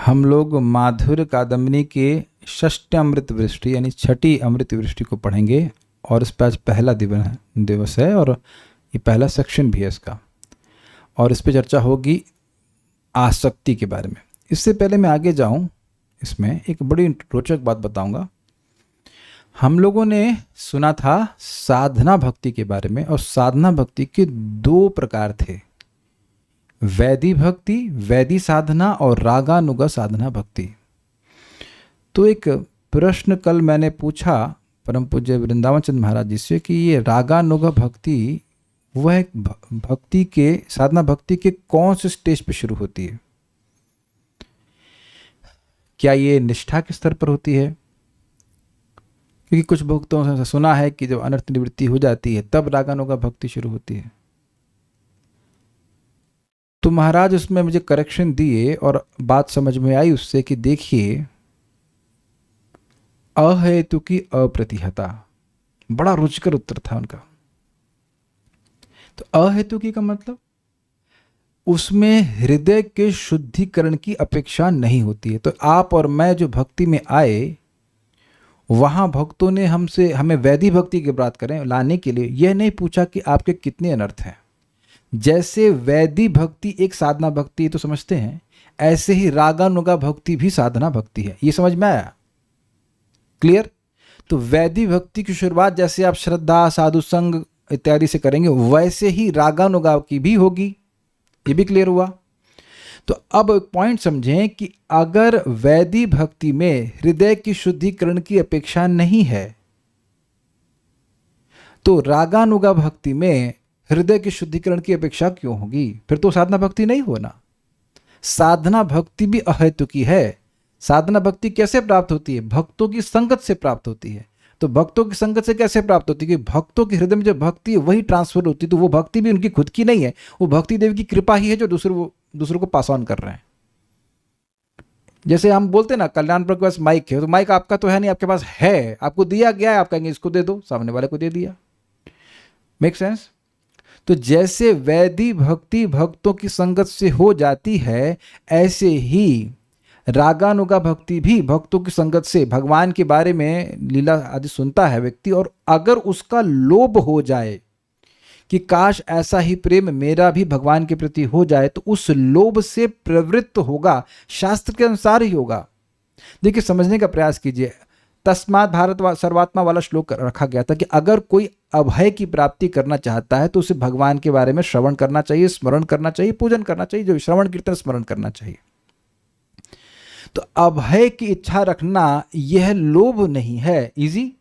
हम लोग माधुर्य कादम्बरी के षष्ठ अमृत वृष्टि यानी छठी अमृत वृष्टि को पढ़ेंगे और इस पर आज पहला दिवस है और ये पहला सेक्शन भी है इसका, और इस पर चर्चा होगी आसक्ति के बारे में। इससे पहले मैं आगे जाऊं, इसमें एक बड़ी रोचक बात बताऊंगा। हम लोगों ने सुना था साधना भक्ति के बारे में, और साधना भक्ति के दो प्रकार थे, वैदी भक्ति, वैदी साधना, और रागानुगा साधना भक्ति। तो एक प्रश्न कल मैंने पूछा परम पूज्य वृंदावन चंद्र महाराज जी से कि ये रागानुगा भक्ति वह भक्ति के साधना भक्ति के कौन से स्टेज पे शुरू होती है? क्या ये निष्ठा के स्तर पर होती है? क्योंकि कुछ भक्तों से सुना है कि जब अनर्थ निवृत्ति हो जाती है तब रागानुगा भक्ति शुरू होती है। तो महाराज उसमें मुझे करेक्शन दिए और बात समझ में आई उससे कि देखिए, अहेतु की अप्रतिहता, बड़ा रुचिकर उत्तर था उनका। तो अहेतु की का मतलब उसमें हृदय के शुद्धिकरण की अपेक्षा नहीं होती है। तो आप और मैं जो भक्ति में आए, वहां भक्तों ने हमें वैदी भक्ति की बात करें लाने के लिए यह नहीं पूछा कि आपके कितने अनर्थ हैं। जैसे वैदी भक्ति एक साधना भक्ति है तो समझते हैं, ऐसे ही रागानुगा भक्ति भी साधना भक्ति है। ये समझ में आया? क्लियर? तो वैदी भक्ति की शुरुआत जैसे आप श्रद्धा, साधु संग इत्यादि से करेंगे, वैसे ही रागानुगा की भी होगी। ये भी क्लियर हुआ? तो अब पॉइंट समझें कि अगर वैदी भक्ति में हृदय की शुद्धिकरण की अपेक्षा नहीं है, तो रागानुगा भक्ति में हृदय की शुद्धिकरण की अपेक्षा क्यों होगी? फिर तो साधना भक्ति नहीं होना। साधना भक्ति भी अहेतुकी है। साधना भक्ति कैसे प्राप्त होती है? भक्तों की संगत से प्राप्त होती है। तो भक्तों की संगत से कैसे प्राप्त होती है? कि भक्तों के हृदय में जो भक्ति है वही ट्रांसफर होती है। तो वो भक्ति भी उनकी खुद की नहीं है, वो भक्ति देव की कृपा ही है जो दूसरों को पास ऑन कर रहे हैं। जैसे हम बोलते हैं ना, कल्याणपुर के पास माइक है, तो माइक आपका तो है नहीं, आपके पास है, आपको दिया गया है, आप कहेंगे इसको दे दो, सामने वाले को दे दिया। Make sense? तो जैसे वैदी भक्ति भक्तों की संगत से हो जाती है, ऐसे ही रागानुगा भक्ति भी भक्तों की संगत से भगवान के बारे में लीला आदि सुनता है व्यक्ति, और अगर उसका लोभ हो जाए कि काश ऐसा ही प्रेम मेरा भी भगवान के प्रति हो जाए, तो उस लोभ से प्रवृत्त होगा, शास्त्र के अनुसार ही होगा। देखिए, समझने का प्रयास कीजिए। तस्मात् भारत सर्वात्मा वाला श्लोक रखा गया था कि अगर कोई अभय की प्राप्ति करना चाहता है तो उसे भगवान के बारे में श्रवण करना चाहिए, स्मरण करना चाहिए, पूजन करना चाहिए, जो श्रवण कीर्तन स्मरण करना चाहिए। तो अभय की इच्छा रखना यह लोभ नहीं है। इजी?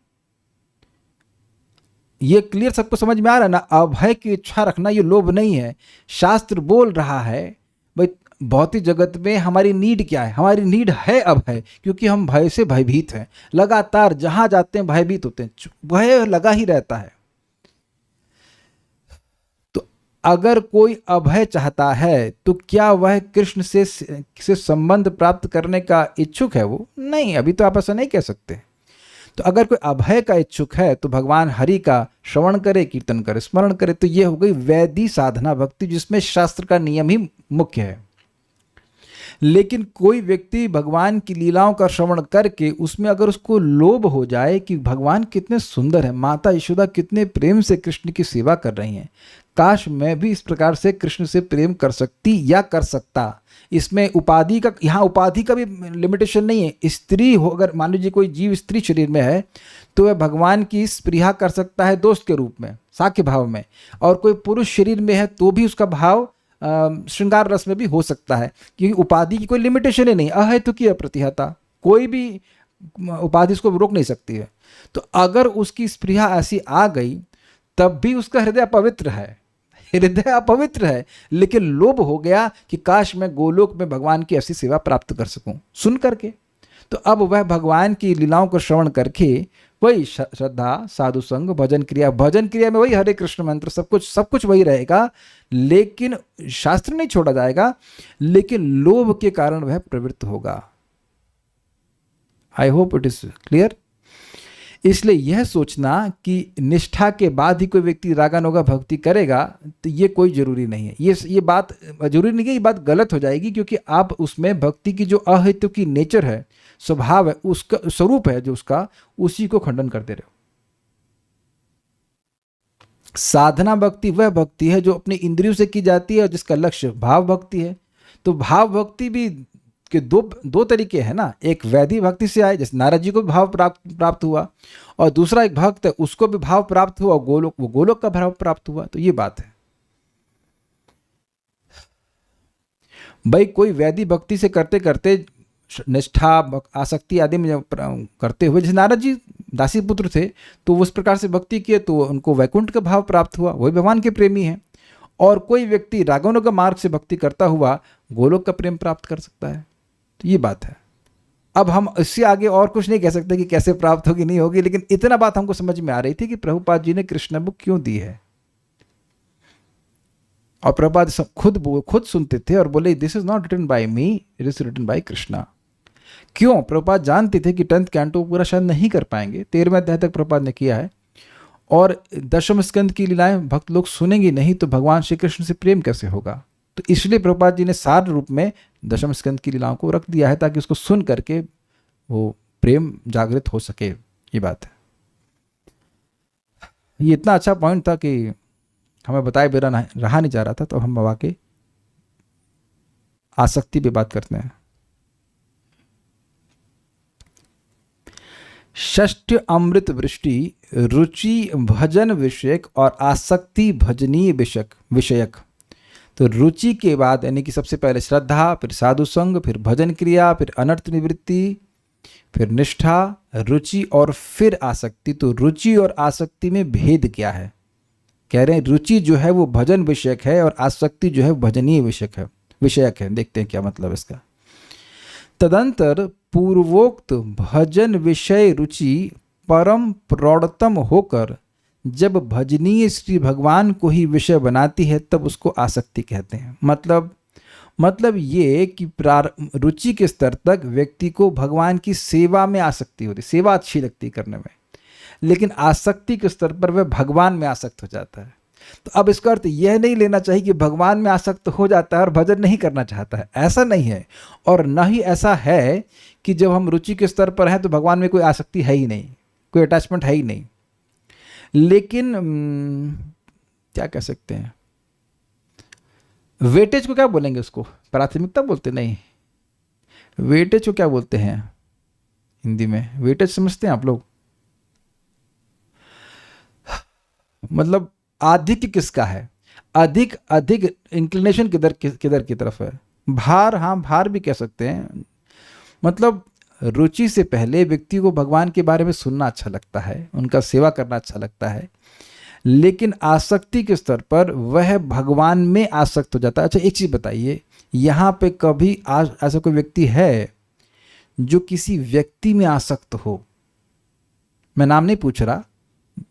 ये क्लियर सबको समझ में आ रहा है ना? अभय की इच्छा रखना ये लोभ नहीं है। शास्त्र बोल रहा है भाई, भौतिक जगत में हमारी नीड क्या है? हमारी नीड है अभय, क्योंकि हम भय से भयभीत हैं। लगातार जहां जाते हैं भयभीत होते हैं, भय लगा ही रहता है। तो अगर कोई अभय चाहता है तो क्या वह कृष्ण से संबंध प्राप्त करने का इच्छुक है? वो नहीं, अभी तो आप ऐसा नहीं कह सकते। तो अगर कोई अभय का इच्छुक है तो भगवान हरि का श्रवण करे, कीर्तन करे, स्मरण करे। तो ये हो गई वैदी साधना भक्ति, जिसमें शास्त्र का नियम ही मुख्य है। लेकिन कोई व्यक्ति भगवान की लीलाओं का श्रवण करके उसमें अगर उसको लोभ हो जाए कि भगवान कितने सुंदर है, माता यशोदा कितने प्रेम से कृष्ण की सेवा कर रही हैं, काश मैं भी इस प्रकार से कृष्ण से प्रेम कर सकती या कर सकता। इसमें उपाधि का, यहाँ उपाधि का भी लिमिटेशन नहीं है। स्त्री हो, अगर मान लीजिए कोई जीव स्त्री शरीर में है तो वह भगवान की स्पृहा कर सकता है दोस्त के रूप में, साख्य भाव में, और कोई पुरुष शरीर में है तो भी उसका भाव श्रृंगार रस में भी हो सकता है, क्योंकि उपाधि की कोई लिमिटेशन ही नहीं। अहेतु की अप्रतिहता, कोई भी उपाधि इसको रोक नहीं सकती है। तो अगर उसकी स्पृहा ऐसी आ गई तब भी उसका हृदय अपवित्र है, हृदय अपवित्र है, लेकिन लोभ हो गया कि काश मैं गोलोक में भगवान की ऐसी सेवा प्राप्त कर सकूं सुन करके। तो अब वह भगवान की लीलाओं को श्रवण करके वही श्रद्धा, साधु संग, भजन क्रिया में वही हरे कृष्ण मंत्र, सब कुछ वही रहेगा, लेकिन शास्त्र नहीं छोड़ा जाएगा, लेकिन लोभ के कारण वह प्रवृत्त होगा। आई होप इट इज क्लियर। इसलिए यह सोचना कि निष्ठा के बाद ही कोई व्यक्ति रागानुगा भक्ति करेगा, तो ये कोई जरूरी नहीं है। ये बात जरूरी नहीं है, ये बात गलत हो जाएगी, क्योंकि आप उसमें भक्ति की जो अहेतु की नेचर है, स्वभाव है, उसका स्वरूप है जो उसका, उसी को खंडन कर दे रहे हो। साधना भक्ति वह भक्ति है जो अपनी इंद्रियों से की जाती है और जिसका लक्ष्य भाव भक्ति है। तो भाव भक्ति भी के दो तरीके हैं ना, एक वैदिक भक्ति से आए, जैसे नारद जी को भी भाव प्राप्त हुआ, और दूसरा एक भक्त है उसको भी भाव प्राप्त हुआ, वो गोलोक का भाव प्राप्त हुआ। तो ये बात है भाई। कोई वैदिक भक्ति से करते करते निष्ठा आसक्ति आदि में करते हुए, जैसे नारद जी दासी पुत्र थे तो उस प्रकार से भक्ति किए तो उनको वैकुंठ का भाव प्राप्त हुआ, वही भगवान के प्रेमी हैं। और कोई व्यक्ति रागानुगा मार्ग से भक्ति करता हुआ गोलोक का प्रेम प्राप्त कर सकता है। तो ये बात है। अब हम इससे आगे और कुछ नहीं कह सकते कि कैसे प्राप्त होगी नहीं होगी, लेकिन इतना बात हमको समझ में आ रही थी कि प्रभुपाद जी ने कृष्ण बुक क्यों दी है। और प्रभुपाद खुद सुनते थे और बोले this is not written by me, it is written by Krishna. क्यों? प्रभुपाद जानते थे कि 10th कैंटो पूरा शायद नहीं कर पाएंगे, 13वें अध्याय तक प्रभुपाद ने किया है, और दशम स्कंद की लीलाएं भक्त लोग सुनेंगे नहीं तो भगवान श्री कृष्ण से प्रेम कैसे होगा। तो इसलिए प्रभुपाद जी ने सार रूप में दशम स्कंद की लीलाओं को रख दिया है ताकि उसको सुन करके वो प्रेम जागृत हो सके। ये बात है। ये इतना अच्छा पॉइंट था कि हमें बताए बिना रहा नहीं जा रहा था, तो हम वाकई आसक्ति पे बात करते हैं। षष्ठ अमृत वृष्टि रुचि भजन विषयक और आसक्ति भजनीय विषयक। तो रुचि के बाद यानी कि सबसे पहले श्रद्धा, फिर साधु संग, फिर भजन क्रिया, फिर अनर्थ निवृत्ति, फिर निष्ठा, रुचि और फिर आसक्ति। तो रुचि और आसक्ति में भेद क्या है? कह रहे हैं रुचि जो है वो भजन विषयक है और आसक्ति जो है भजनीय विषयक है। देखते हैं क्या मतलब इसका। तदंतर पूर्वोक्त भजन विषय रुचि परम प्रौढ़तम होकर जब भजनीय श्री भगवान को ही विषय बनाती है तब उसको आसक्ति कहते हैं। मतलब ये कि रुचि के स्तर तक व्यक्ति को भगवान की सेवा में आसक्ति होती, सेवा अच्छी लगती करने में, लेकिन आसक्ति के स्तर पर वह भगवान में आसक्त हो जाता है। तो अब इसका अर्थ यह नहीं लेना चाहिए कि भगवान में आसक्त हो जाता है और भजन नहीं करना चाहता है, ऐसा नहीं है। और न ही ऐसा है कि जब हम रुचि के स्तर पर हैं तो भगवान में कोई आसक्ति है ही नहीं, कोई अटैचमेंट है ही नहीं। लेकिन क्या कह सकते हैं, वेटेज को क्या बोलेंगे? उसको प्राथमिकता बोलते नहीं, वेटेज को क्या बोलते हैं हिंदी में? वेटेज समझते हैं आप लोग? मतलब आधिक्य किसका है? अधिक इंक्लिनेशन किधर की तरफ है? भार, हाँ भार भी कह सकते हैं। मतलब रुचि से पहले व्यक्ति को भगवान के बारे में सुनना अच्छा लगता है, उनका सेवा करना अच्छा लगता है, लेकिन आसक्ति के स्तर पर वह भगवान में आसक्त हो जाता है। अच्छा एक चीज़ बताइए, यहाँ पे कभी ऐसा कोई व्यक्ति है जो किसी व्यक्ति में आसक्त हो? मैं नाम नहीं पूछ रहा,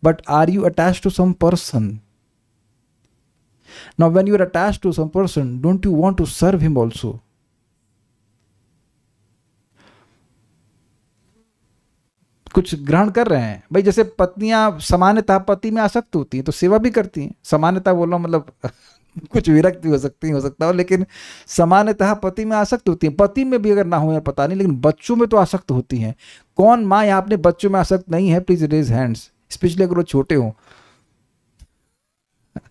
but are you attached to some person? Now when you are attached to some person, don't you want to serve him also? कुछ ग्रहण कर रहे हैं भाई। जैसे पत्नियां सामान्यतः पति में आसक्त होती हैं तो सेवा भी करती हैं। सामान्यतः बोल रहा हूं, मतलब कुछ विरक्त भी हो सकता हो, लेकिन सामान्यतः पति में आसक्त होती हैं। पति में भी अगर ना हो या पता नहीं, लेकिन बच्चों में तो आसक्त होती हैं। कौन माँ यहाँ अपने बच्चों में आसक्त नहीं है? प्लीज रेज हैंड्स, स्पेशली अगर वो छोटे हो।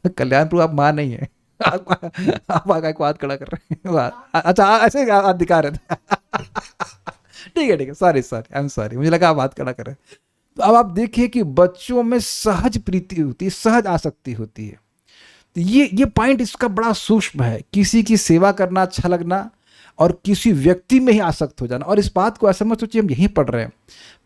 कल्याणपुर आप माँ नहीं है, आप आगे को हाथ खड़ा कर रहे हैं। अच्छा ऐसे अधिकार है। ठीक है सॉरी आई एम सॉरी, मुझे लगा आप हाथ खड़ा कर रहे हैं। तो अब आप देखिए कि बच्चों में सहज प्रीति होती है, सहज आसक्ति होती है। तो ये पॉइंट इसका बड़ा सूक्ष्म है। किसी की सेवा करना अच्छा लगना और किसी व्यक्ति में ही आसक्त हो जाना। और इस बात को ऐसा मत सोचिए हम यहीं पढ़ रहे हैं,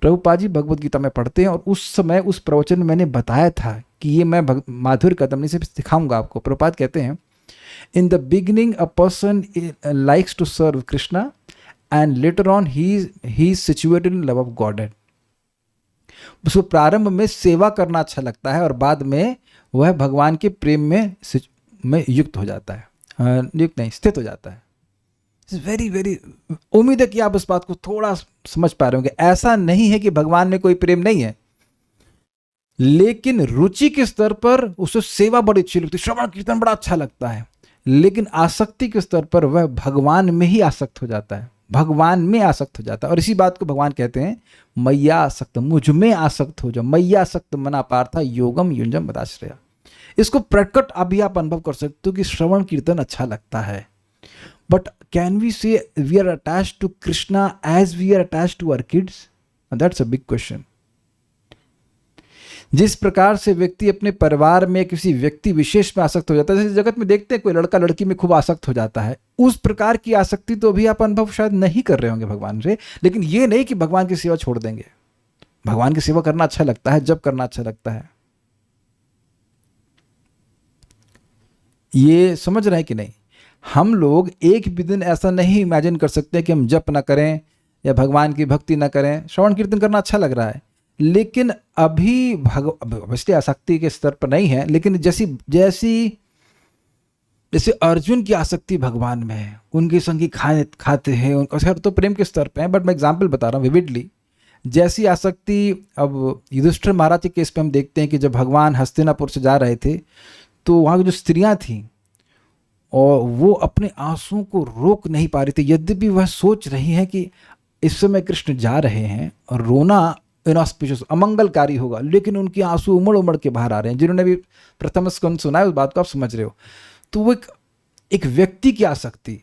प्रभुपाद जी भगवद गीता में पढ़ते हैं, और उस समय उस प्रवचन में मैंने बताया था कि ये मैं माधुर्य कदमनी से दिखाऊंगा आपको। प्रभुपाद कहते हैं, in the beginning a person likes to serve Krishna and later on he is situated in love of godhead. उसको प्रारंभ में सेवा करना अच्छा लगता है और बाद में वह भगवान के प्रेम में युक्त हो जाता है, युक्त नहीं स्थित हो जाता है। वेरी वेरी, उम्मीद है कि आप इस बात को थोड़ा समझ पा रहे होंगे। ऐसा नहीं है कि भगवान में कोई प्रेम नहीं है, लेकिन रुचि के स्तर पर उसे सेवा बड़ी अच्छी लगती है, श्रवण कीर्तन बड़ा अच्छा लगता है, लेकिन आसक्ति के स्तर पर वह भगवान में ही आसक्त हो जाता है, भगवान में आसक्त हो जाता है। और इसी बात को भगवान कहते हैं मैया आसक्त, मुझ में आसक्त हो जाओ, मैया आसक्त मना पार्था योगम युंजम मदाश्रया। इसको प्रकट अभी आप अनुभव कर सकते हो कि श्रवण कीर्तन अच्छा लगता है, but can we say we are attached to Krishna as we are attached to our kids? That's a big question. जिस प्रकार से व्यक्ति अपने परिवार में किसी व्यक्ति विशेष में आसक्त हो जाता है, जैसे जगत में देखते हैं कोई लड़का लड़की में खूब आसक्त हो जाता है, उस प्रकार की आसक्ति तो अभी आप अनुभव शायद नहीं कर रहे होंगे भगवान से। लेकिन ये नहीं कि भगवान की सेवा छोड़ देंगे। भगवान की सेवा करना अच्छा लगता है जब करना अच्छा लगता है। ये समझ रहे हैं कि नहीं? हम लोग एक भी दिन ऐसा नहीं इमेजिन कर सकते कि हम जप ना करें या भगवान की भक्ति ना करें। श्रवण कीर्तन करना अच्छा लग रहा है, लेकिन अभी ऑब्वियसली आसक्ति के स्तर पर नहीं है, लेकिन जैसे अर्जुन की आसक्ति भगवान में है, उनके संगी खाते हैं, उनका तो प्रेम के स्तर पे है, बट मैं एग्जाम्पल बता रहा हूँ विविडली। जैसी आसक्ति अब युधिष्ठिर महाराज के केस पे हम देखते हैं कि जब भगवान हस्तिनापुर से जा रहे थे तो वहाँ की जो स्त्रियाँ थीं और वो अपने आंसुओं को रोक नहीं पा रही थी, यद्यपि वह सोच रही हैं कि इस समय कृष्ण जा रहे हैं और रोना इनऑस्पिशियस अमंगलकारी होगा, लेकिन उनके आंसू उमड़ उमड़ के बाहर आ रहे हैं। जिन्होंने भी प्रथम स्कंद सुना है उस बात को आप समझ रहे हो। तो वो एक व्यक्ति की आसक्ति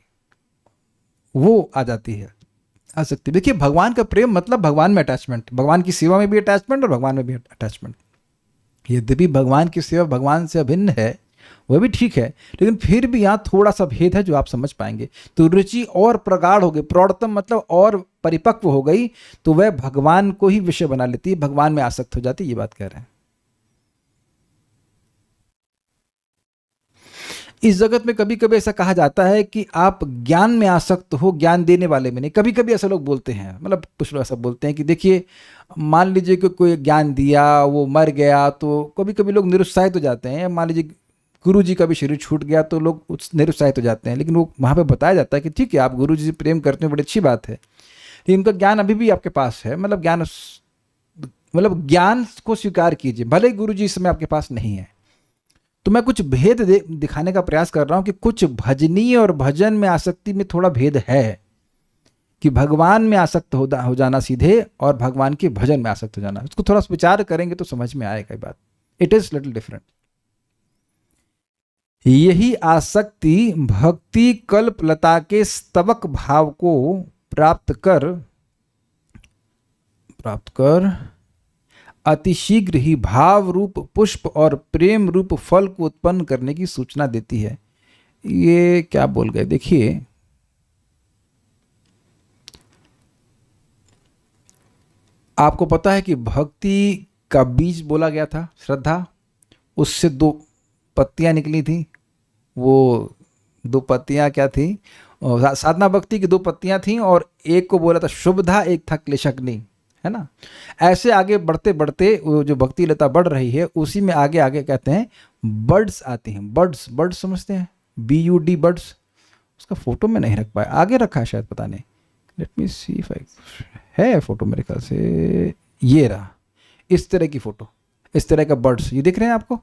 वो आ जाती है, आसक्ति। देखिए भगवान का प्रेम मतलब भगवान में अटैचमेंट, भगवान की सेवा में भी अटैचमेंट और भगवान में भी अटैचमेंट। यद्यपि भगवान की सेवा भगवान से अभिन्न है, वह भी ठीक है, लेकिन फिर भी यहाँ थोड़ा सा भेद है जो आप समझ पाएंगे। तो रुचि और प्रगाढ़ हो गई, प्रौढ़तम मतलब और परिपक्व हो गई, तो वह भगवान को ही विषय बना लेती है, भगवान में आसक्त हो जाती है, ये बात कह रहे हैं। इस जगत में कभी कभी ऐसा कहा जाता है कि आप ज्ञान में आसक्त हो, ज्ञान देने वाले में नहीं। कभी कभी ऐसा लोग बोलते हैं, मतलब कुछ लोग ऐसा बोलते हैं कि देखिए मान लीजिए कि कोई ज्ञान दिया, वो मर गया, तो कभी कभी लोग निरुत्साहित हो जाते हैं। मान लीजिए गुरु जी का भी शरीर छूट गया तो लोग निरुत्साहित हो जाते हैं, लेकिन वो वहाँ पे बताया जाता है कि ठीक है आप गुरु जी से प्रेम करते हैं, बड़ी अच्छी बात है, लेकिन उनका ज्ञान अभी भी आपके पास है, मतलब ज्ञान को स्वीकार कीजिए, भले ही गुरु जी इस समय आपके पास नहीं है। तो मैं कुछ भेद दिखाने का प्रयास कर रहा हूँ कि कुछ भजनीय और भजन में आसक्ति में थोड़ा भेद है, कि भगवान में आसक्त हो जाना सीधे और भगवान के भजन में आसक्त हो जाना। उसको थोड़ा विचार करेंगे तो समझ में आएगा ये बात। It is little different. यही आसक्ति भक्ति कल्पलता के स्तवक भाव को प्राप्त कर अतिशीघ्र ही भाव रूप पुष्प और प्रेम रूप फल को उत्पन्न करने की सूचना देती है। ये क्या बोल गए देखिए, आपको पता है कि भक्ति का बीज बोला गया था श्रद्धा, उससे 2 पत्तियां निकली थी। वो 2 पत्तियां क्या थी? साधना भक्ति की 2 पत्तियां थी और एक को बोला था शुभधा, एक था क्लेशग्नि, है ना। ऐसे आगे बढ़ते बढ़ते वो जो भक्ति लता बढ़ रही है, उसी में आगे आगे कहते हैं बर्ड्स आती हैं। बर्ड्स समझते हैं, BUD बर्ड्स। उसका फोटो में नहीं रख पाया, आगे रखा है शायद, पता नहीं। लेट मी सी इफ है फोटो, मेरे ख्याल से ये रहा। इस तरह की फोटो, इस तरह का बर्ड्स ये दिख रहे हैं आपको।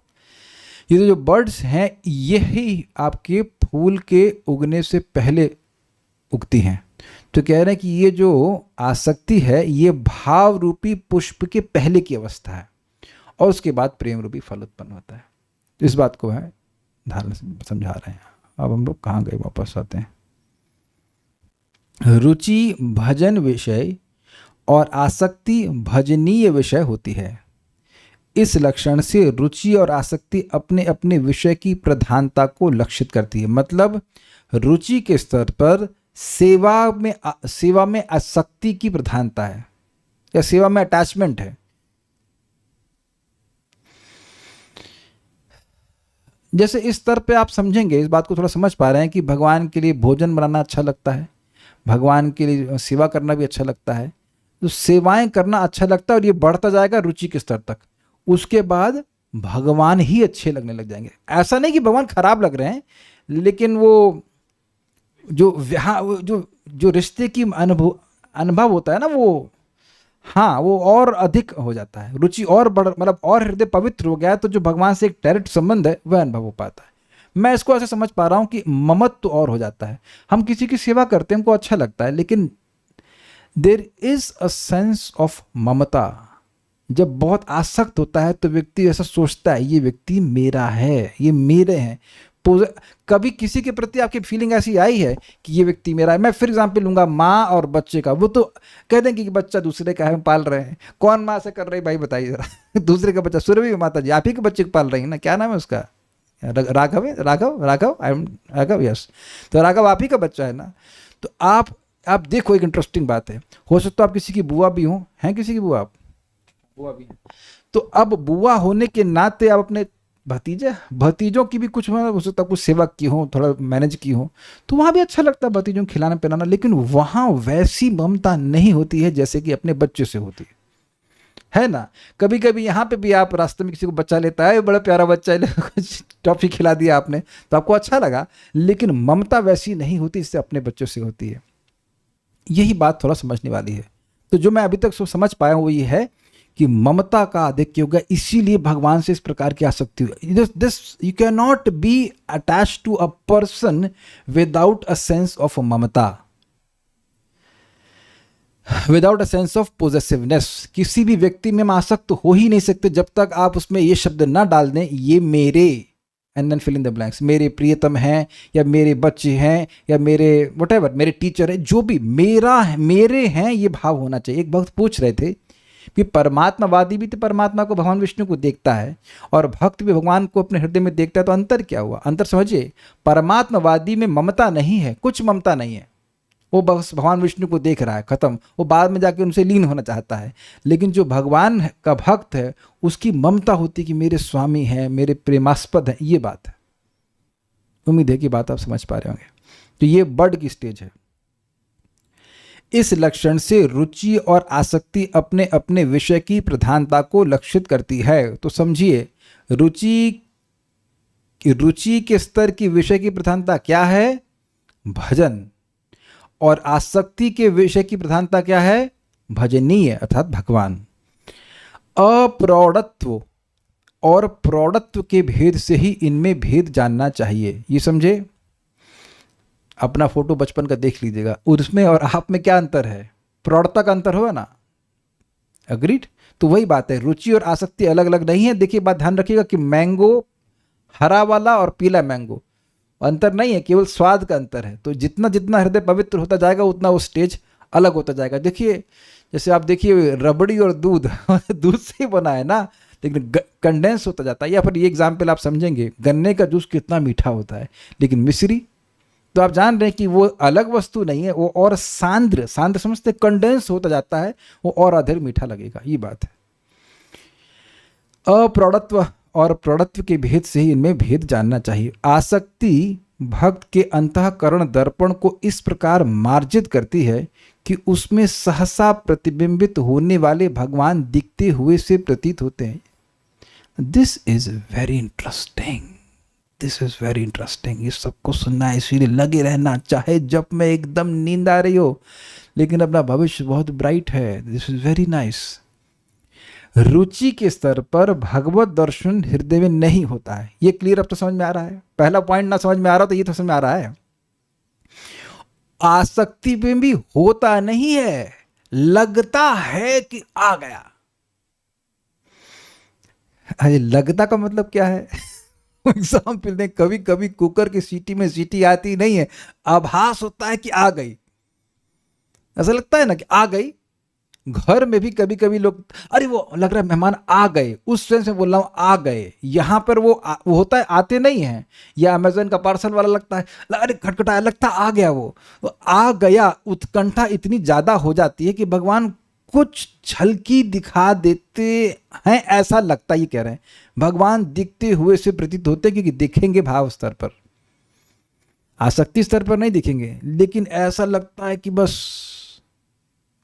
ये जो बर्ड्स हैं यही आपके फूल के उगने से पहले उगती हैं। तो कह रहे हैं कि ये जो आसक्ति है ये भाव रूपी पुष्प के पहले की अवस्था है और उसके बाद प्रेम रूपी फल उत्पन्न होता है। तो इस बात को है धारणा से समझा रहे हैं। अब हम लोग कहाँ गए, वापस आते हैं। रुचि भजन विषय और आसक्ति भजनीय विषय होती है। इस लक्षण से रुचि और आसक्ति अपने अपने विषय की प्रधानता को लक्षित करती है। मतलब रुचि के स्तर पर सेवा में आसक्ति की प्रधानता है या सेवा में अटैचमेंट है। जैसे इस स्तर पे आप समझेंगे, इस बात को थोड़ा समझ पा रहे हैं कि भगवान के लिए भोजन बनाना अच्छा लगता है, भगवान के लिए सेवा करना भी अच्छा लगता है। तो सेवाएं करना अच्छा लगता है और ये बढ़ता जाएगा रुचि के स्तर तक। उसके बाद भगवान ही अच्छे लगने लग जाएंगे। ऐसा नहीं कि भगवान खराब लग रहे हैं, लेकिन वो जो रिश्ते की अनुभव होता है ना, वो हाँ, वो और अधिक हो जाता है, रुचि और बढ़, मतलब और हृदय पवित्र हो गया है, तो जो भगवान से एक डायरेक्ट संबंध है वह अनुभव हो पाता है। मैं इसको ऐसे समझ पा रहा हूँ कि ममत्व और हो जाता है। हम किसी की सेवा करते हैं, हमको अच्छा लगता है, लेकिन there is a sense of ममता। जब बहुत आसक्त होता है तो व्यक्ति ऐसा सोचता है ये व्यक्ति मेरा है, ये मेरे हैं। कभी किसी के प्रति आपकी फीलिंग ऐसी आई है कि ये व्यक्ति मेरा है? मैं फिर एग्जाम्पल लूंगा माँ और बच्चे का। वो तो कह देंगे कि बच्चा दूसरे का है, हम पाल रहे हैं। कौन माँ से कर रही भाई बताइए जरा दूसरे का बच्चा। सुरभि माता जी आप ही के बच्चे को पाल रही है ना, क्या नाम है उसका? राघव है, Raghav, Raghav, I am Raghav, yes. तो राघव आप ही का बच्चा है ना। तो आप देखो, एक इंटरेस्टिंग बात है, हो सकता है आप किसी की बुआ भी हो, हैं किसी की बुआ? आप बुआ भी है, तो अब बुआ होने के नाते आप अपने भतीजों की भी कुछ हो सकता है कुछ सेवा की हो, थोड़ा मैनेज की हो, तो वहाँ भी अच्छा लगता है भतीजों को खिलाना पिलाना, लेकिन वहाँ वैसी ममता नहीं होती है जैसे कि अपने बच्चे से होती है ना। कभी कभी यहाँ पे भी आप रास्ते में किसी को बच्चा लेता है, बड़ा प्यारा बच्चा है, कुछ टॉफी खिला दिया आपने तो आपको अच्छा लगा, लेकिन ममता वैसी नहीं होती इससे अपने बच्चों से होती है। यही बात थोड़ा समझने वाली है। तो जो मैं अभी तक समझ पाया हूँ वो ये है कि ममता का आधिक्य होगा, इसीलिए भगवान से इस प्रकार की आसक्ति हुई। This you can not be attach to a person without a sense of mamta, without a sense of possessiveness. किसी भी व्यक्ति में हम आसक्त तो हो ही नहीं सकते जब तक आप उसमें ये शब्द ना डाल दें, ये मेरे, and then fill in the blanks, मेरे प्रियतम हैं, या मेरे बच्चे हैं, या मेरे व्हाटएवर, मेरे टीचर है, जो भी मेरा है, मेरे हैं, ये भाव होना चाहिए। एक भक्त पूछ रहे थे कि परमात्मावादी भी तो परमात्मा को, भगवान विष्णु को देखता है, और भक्त भी भगवान को अपने हृदय में देखता है, तो अंतर क्या हुआ? अंतर समझिए, परमात्मावादी में ममता नहीं है, कुछ ममता नहीं है, वो बस भगवान विष्णु को देख रहा है, खत्म, वो बाद में जाके उनसे लीन होना चाहता है। लेकिन जो भगवान का भक्त है उसकी ममता होती है कि मेरे स्वामी हैं, मेरे प्रेमास्पद हैं, ये बात है। उम्मीद है कि बात आप समझ पा रहे होंगे। तो ये बर्ड की स्टेज है। इस लक्षण से रुचि और आसक्ति अपने अपने विषय की प्रधानता को लक्षित करती है। तो समझिए, रुचि के स्तर की विषय की प्रधानता क्या है? भजन। और आसक्ति के विषय की प्रधानता क्या है? भजनीय अर्थात भगवान। अप्रौढ़त्व और प्रौढ़त्व के भेद से ही इनमें भेद जानना चाहिए। ये समझे? अपना फोटो बचपन का देख लीजिएगा, उसमें और आप में क्या अंतर है? प्रौढ़ता का अंतर होगा ना, अग्रीड? तो वही बात है, रुचि और आसक्ति अलग अलग नहीं है। देखिए, बात ध्यान रखिएगा कि मैंगो, हरा वाला और पीला मैंगो, अंतर नहीं है, केवल स्वाद का अंतर है। तो जितना जितना हृदय पवित्र होता जाएगा उतना वो स्टेज अलग होता जाएगा। देखिए, जैसे आप देखिए रबड़ी और दूध दूध से ही बना है ना, लेकिन कंडेंस होता जाता है। या फिर ये एग्जाम्पल आप समझेंगे, गन्ने का जूस कितना मीठा होता है, लेकिन मिश्री तो आप जान रहे हैं कि वो अलग वस्तु नहीं है, वो और सांद्र समझते, कंडेंस होता जाता है, वो और अधिक मीठा लगेगा। ये बात है। अप्रौढ़त्व और प्रौढ़त्व के भेद से ही इनमें भेद जानना चाहिए। आसक्ति भक्त के अंतःकरण दर्पण को इस प्रकार मार्जित करती है कि उसमें सहसा प्रतिबिंबित होने वाले भगवान दिखते हुए से प्रतीत होते हैं। This is very interesting, this is very interesting. ये सबको सुनना है, इसीलिए लगे रहना, चाहे जब में एकदम नींद आ रही हो, लेकिन अपना भविष्य बहुत ब्राइट है। This is very nice. रुचि के स्तर पर भगवत दर्शन हृदय में नहीं होता है। ये क्लियर अब तो समझ में आ रहा है? पहला पॉइंट ना समझ में आ रहा तो ये तो समझ में आ रहा है। आसक्ति में भी होता नहीं है, लगता है कि आ गया। अरे लगता का मतलब क्या है? एग्जाम्पल दें, कभी कभी कुकर की सीटी में सीटी आती नहीं है, आभास होता है कि आ गई। ऐसा लगता है ना कि आ गई। घर में भी कभी कभी लोग, अरे वो लग रहा है मेहमान आ गए, उस सेंस में बोल रहा हूं आ गए। यहां पर वो होता है आते नहीं है। या अमेजन का पार्सल वाला लगता है, अरे खटखटाया, लगता आ गया, वो आ गया। उत्कंठा इतनी ज्यादा हो जाती है कि भगवान कुछ झलकी दिखा देते हैं, ऐसा लगता, ये कह रहे हैं भगवान दिखते हुए से प्रतीत होते, क्योंकि दिखेंगे भाव स्तर पर, आसक्ति स्तर पर नहीं दिखेंगे, लेकिन ऐसा लगता है कि बस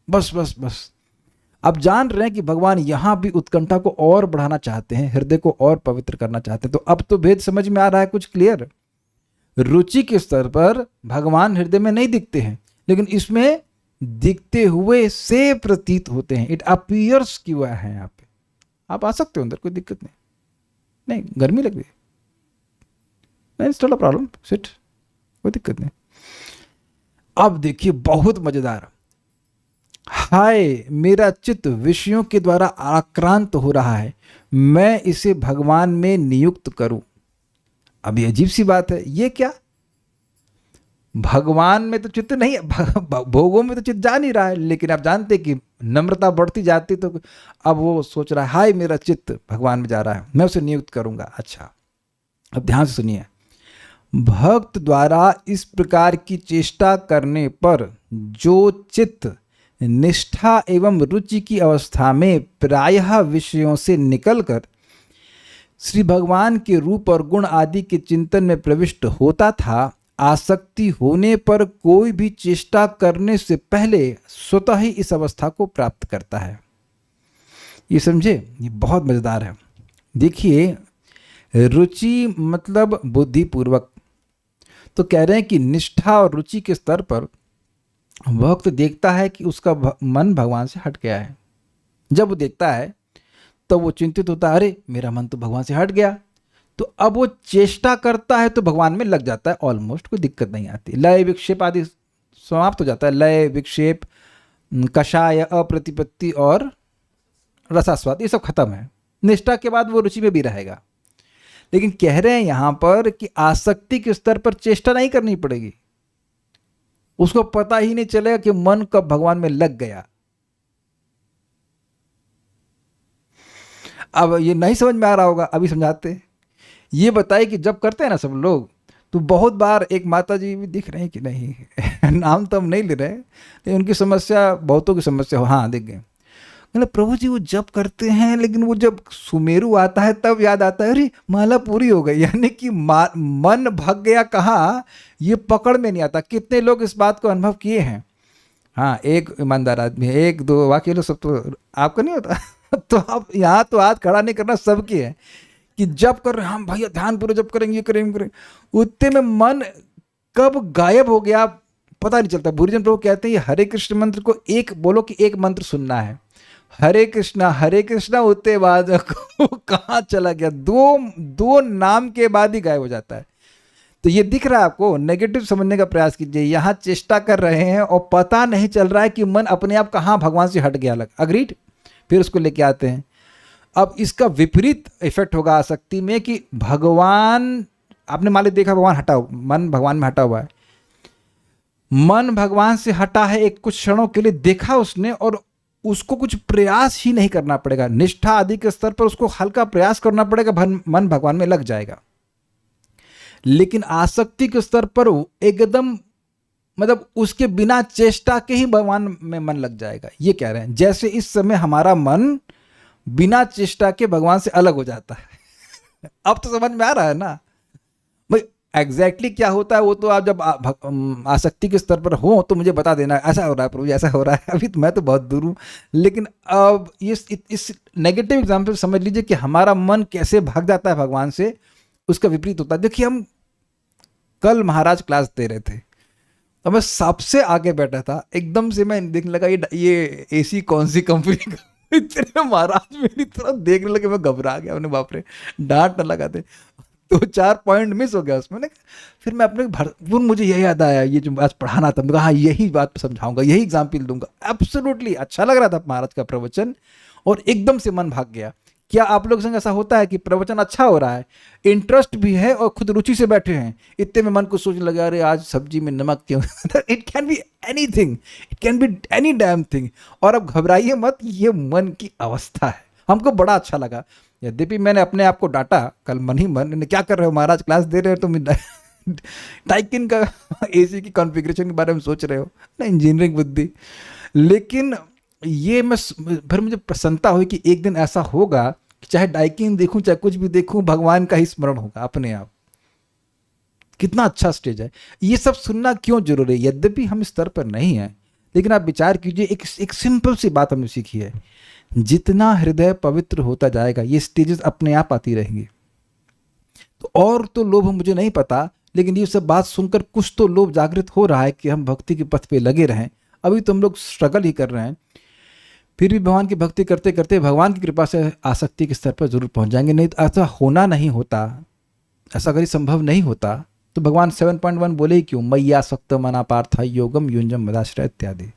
बस बस बस। अब जान रहे हैं कि भगवान यहां भी उत्कंठा को और बढ़ाना चाहते हैं, हृदय को और पवित्र करना चाहते हैं। तो अब तो भेद समझ में आ रहा है कुछ क्लियर। रुचि के स्तर पर भगवान हृदय में नहीं दिखते हैं, लेकिन इसमें दिखते हुए से प्रतीत होते हैं। इट अपीयर्स कि वह है यहाँ पे। आप आ सकते हो अंदर, कोई दिक्कत नहीं। नहीं, गर्मी लग रही है? नहीं, it's not a problem, sit, कोई दिक्कत नहीं। अब देखिए बहुत मजेदार। हाय, मेरा चित्त विषयों के द्वारा आक्रांत हो रहा है, मैं इसे भगवान में नियुक्त करूं। अब ये अजीब सी बात है, ये क्या? भगवान में तो चित्त नहीं, भोगों में तो चित्त जा नहीं रहा है, लेकिन आप जानते कि नम्रता बढ़ती जाती तो अब वो सोच रहा है हाय मेरा चित्त भगवान में जा रहा है, मैं उसे नियुक्त करूंगा। अच्छा, अब ध्यान से सुनिए। भक्त द्वारा इस प्रकार की चेष्टा करने पर जो चित्त निष्ठा एवं रुचि की अवस्था में प्रायः विषयों से निकलकर श्री भगवान के रूप और गुण आदि के चिंतन में प्रविष्ट होता था, आसक्ति होने पर कोई भी चेष्टा करने से पहले स्वतः ही इस अवस्था को प्राप्त करता है। ये समझे, ये बहुत मजेदार है। देखिए, रुचि मतलब बुद्धिपूर्वक, तो कह रहे हैं कि निष्ठा और रुचि के स्तर पर भक्त देखता है कि उसका मन भगवान से हट गया है। जब वो देखता है तो वो चिंतित होता है, अरे मेरा मन तो भगवान से हट गया। तो अब वो चेष्टा करता है तो भगवान में लग जाता है ऑलमोस्ट, कोई दिक्कत नहीं आती। लय विक्षेप आदि समाप्त हो जाता है। लय विक्षेप, कषाय, अप्रतिपत्ति और रसास्वाद, ये सब खत्म है। निष्ठा के बाद वो रुचि में भी रहेगा। लेकिन कह रहे हैं यहां पर कि आसक्ति के स्तर पर चेष्टा नहीं करनी पड़ेगी, उसको पता ही नहीं चलेगा कि मन कब भगवान में लग गया। अब ये नहीं समझ में आ रहा होगा, अभी समझाते हैं। ये बताइए कि जब करते हैं ना सब लोग, तो बहुत बार एक माता जी भी दिख रहे हैं कि नहीं नाम तो हम नहीं ले रहे, लेकिन उनकी समस्या, बहुतों की समस्या हो, हाँ दिख गए। मतलब प्रभु जी वो जब करते हैं, लेकिन वो जब सुमेरु आता है तब याद आता है अरे माला पूरी हो गई, यानी कि मन भग गया कहाँ, ये पकड़ में नहीं आता। कितने लोग इस बात को अनुभव किए हैं? हाँ, एक ईमानदार आदमी है, एक दो, बाकी लोग सब तो आपका नहीं होता तो आप यहाँ तो हाथ खड़ा नहीं करना, सबकी है कि जब कर रहे हम भैया ध्यान पूर्वक जब करेंगे, ये करेंगे, उतने में मन कब गायब हो गया पता नहीं चलता। भूरिजन प्रभु कहते हैं ये हरे कृष्ण मंत्र को एक बोलो कि एक मंत्र सुनना है, हरे कृष्णा उतने बाद कहाँ चला गया, दो नाम के बाद ही गायब हो जाता है। तो ये दिख रहा है आपको, नेगेटिव समझने का प्रयास कीजिए। यहाँ चेष्टा कर रहे हैं और पता नहीं चल रहा है कि मन अपने आप कहाँ भगवान से हट गया अलग। अग्रीड? फिर उसको लेके आते हैं। अब इसका विपरीत इफेक्ट होगा आसक्ति में कि भगवान, आपने मान ली देखा भगवान हटा, मन भगवान में हटा हुआ है, मन भगवान से हटा है, एक कुछ क्षणों के लिए देखा उसने और उसको कुछ प्रयास ही नहीं करना पड़ेगा। निष्ठा आदि के स्तर पर उसको हल्का प्रयास करना पड़ेगा, मन भगवान में लग जाएगा। लेकिन आसक्ति के स्तर पर एकदम मतलब उसके बिना चेष्टा के ही भगवान में मन लग जाएगा। ये कह रहे हैं जैसे इस समय हमारा मन बिना चेष्टा के भगवान से अलग हो जाता है अब तो समझ में आ रहा है ना भाई एग्जैक्टली क्या होता है वो तो आप जब आसक्ति के स्तर पर हो तो मुझे बता देना, ऐसा हो रहा है प्रभु जी, ऐसा हो रहा है। अभी तो मैं तो बहुत दूर हूँ। लेकिन अब इस नेगेटिव एग्जाम्पल समझ लीजिए कि हमारा मन कैसे भाग जाता है भगवान से, उसका विपरीत होता है। देखिए हम कल महाराज क्लास दे रहे थे तो मैं सबसे आगे बैठा था, एकदम से मैं देखने लगा ये एसी कौन सी कंपनी का इतने महाराज मेरी तरफ देखने लगे, मैं घबरा गया। मैंने बाप रे डांट न लगाते, 2-4 पॉइंट मिस हो गया उसमें। फिर मैं अपने भरपूर मुझे यही याद आया, ये जो आज पढ़ाना था, मैं कहा हाँ यही बात समझाऊंगा, यही एग्जाम्पल दूंगा। एब्सोल्युटली अच्छा लग रहा था महाराज का प्रवचन और एकदम से मन भाग गया। क्या आप लोग संग ऐसा होता है कि प्रवचन अच्छा हो रहा है, इंटरेस्ट भी है और खुद रुचि से बैठे हैं, इतने में मन को सोचने लगा अरे आज सब्जी में नमक क्यों it can be anything, it can be any damn thing. और अब घबराइए मत, ये मन की अवस्था है। हमको बड़ा अच्छा लगा, यद्यपि मैंने अपने आप को डांटा कल मन ही मन, क्या कर रहे हो महाराज, क्लास दे रहे हो तुम डाइकिन का एसी की कॉन्फ़िगरेशन के बारे में सोच रहे हो ना, इंजीनियरिंग बुद्धि। लेकिन ये मैं फिर मुझे प्रसन्नता हुई कि एक दिन ऐसा होगा कि चाहे डाइकिन देखूं चाहे कुछ भी देखूं, भगवान का ही स्मरण होगा अपने आप। कितना अच्छा स्टेज है। ये सब सुनना क्यों जरूरी है? यद्यपि हम इस स्तर पर नहीं है, लेकिन आप विचार कीजिए, एक सिंपल सी बात हमने सीखी है, जितना हृदय पवित्र होता जाएगा ये स्टेजेस अपने आप आती रहेंगी। तो और तो लोभ मुझे नहीं पता, लेकिन ये सब बात सुनकर कुछ तो लोभ जागृत हो रहा है कि हम भक्ति के पथ पे लगे रहें। अभी तो हम लोग स्ट्रगल ही कर रहे हैं, फिर भी भगवान की भक्ति करते करते भगवान की कृपा से आसक्ति के स्तर पर जरूर पहुंच जाएंगे। नहीं तो ऐसा होना नहीं होता, ऐसा कभी संभव नहीं होता तो भगवान 7.1 बोले ही क्यों, मैया सक्त मना पार्थ योगम युंजम मदाश्रय इत्यादि।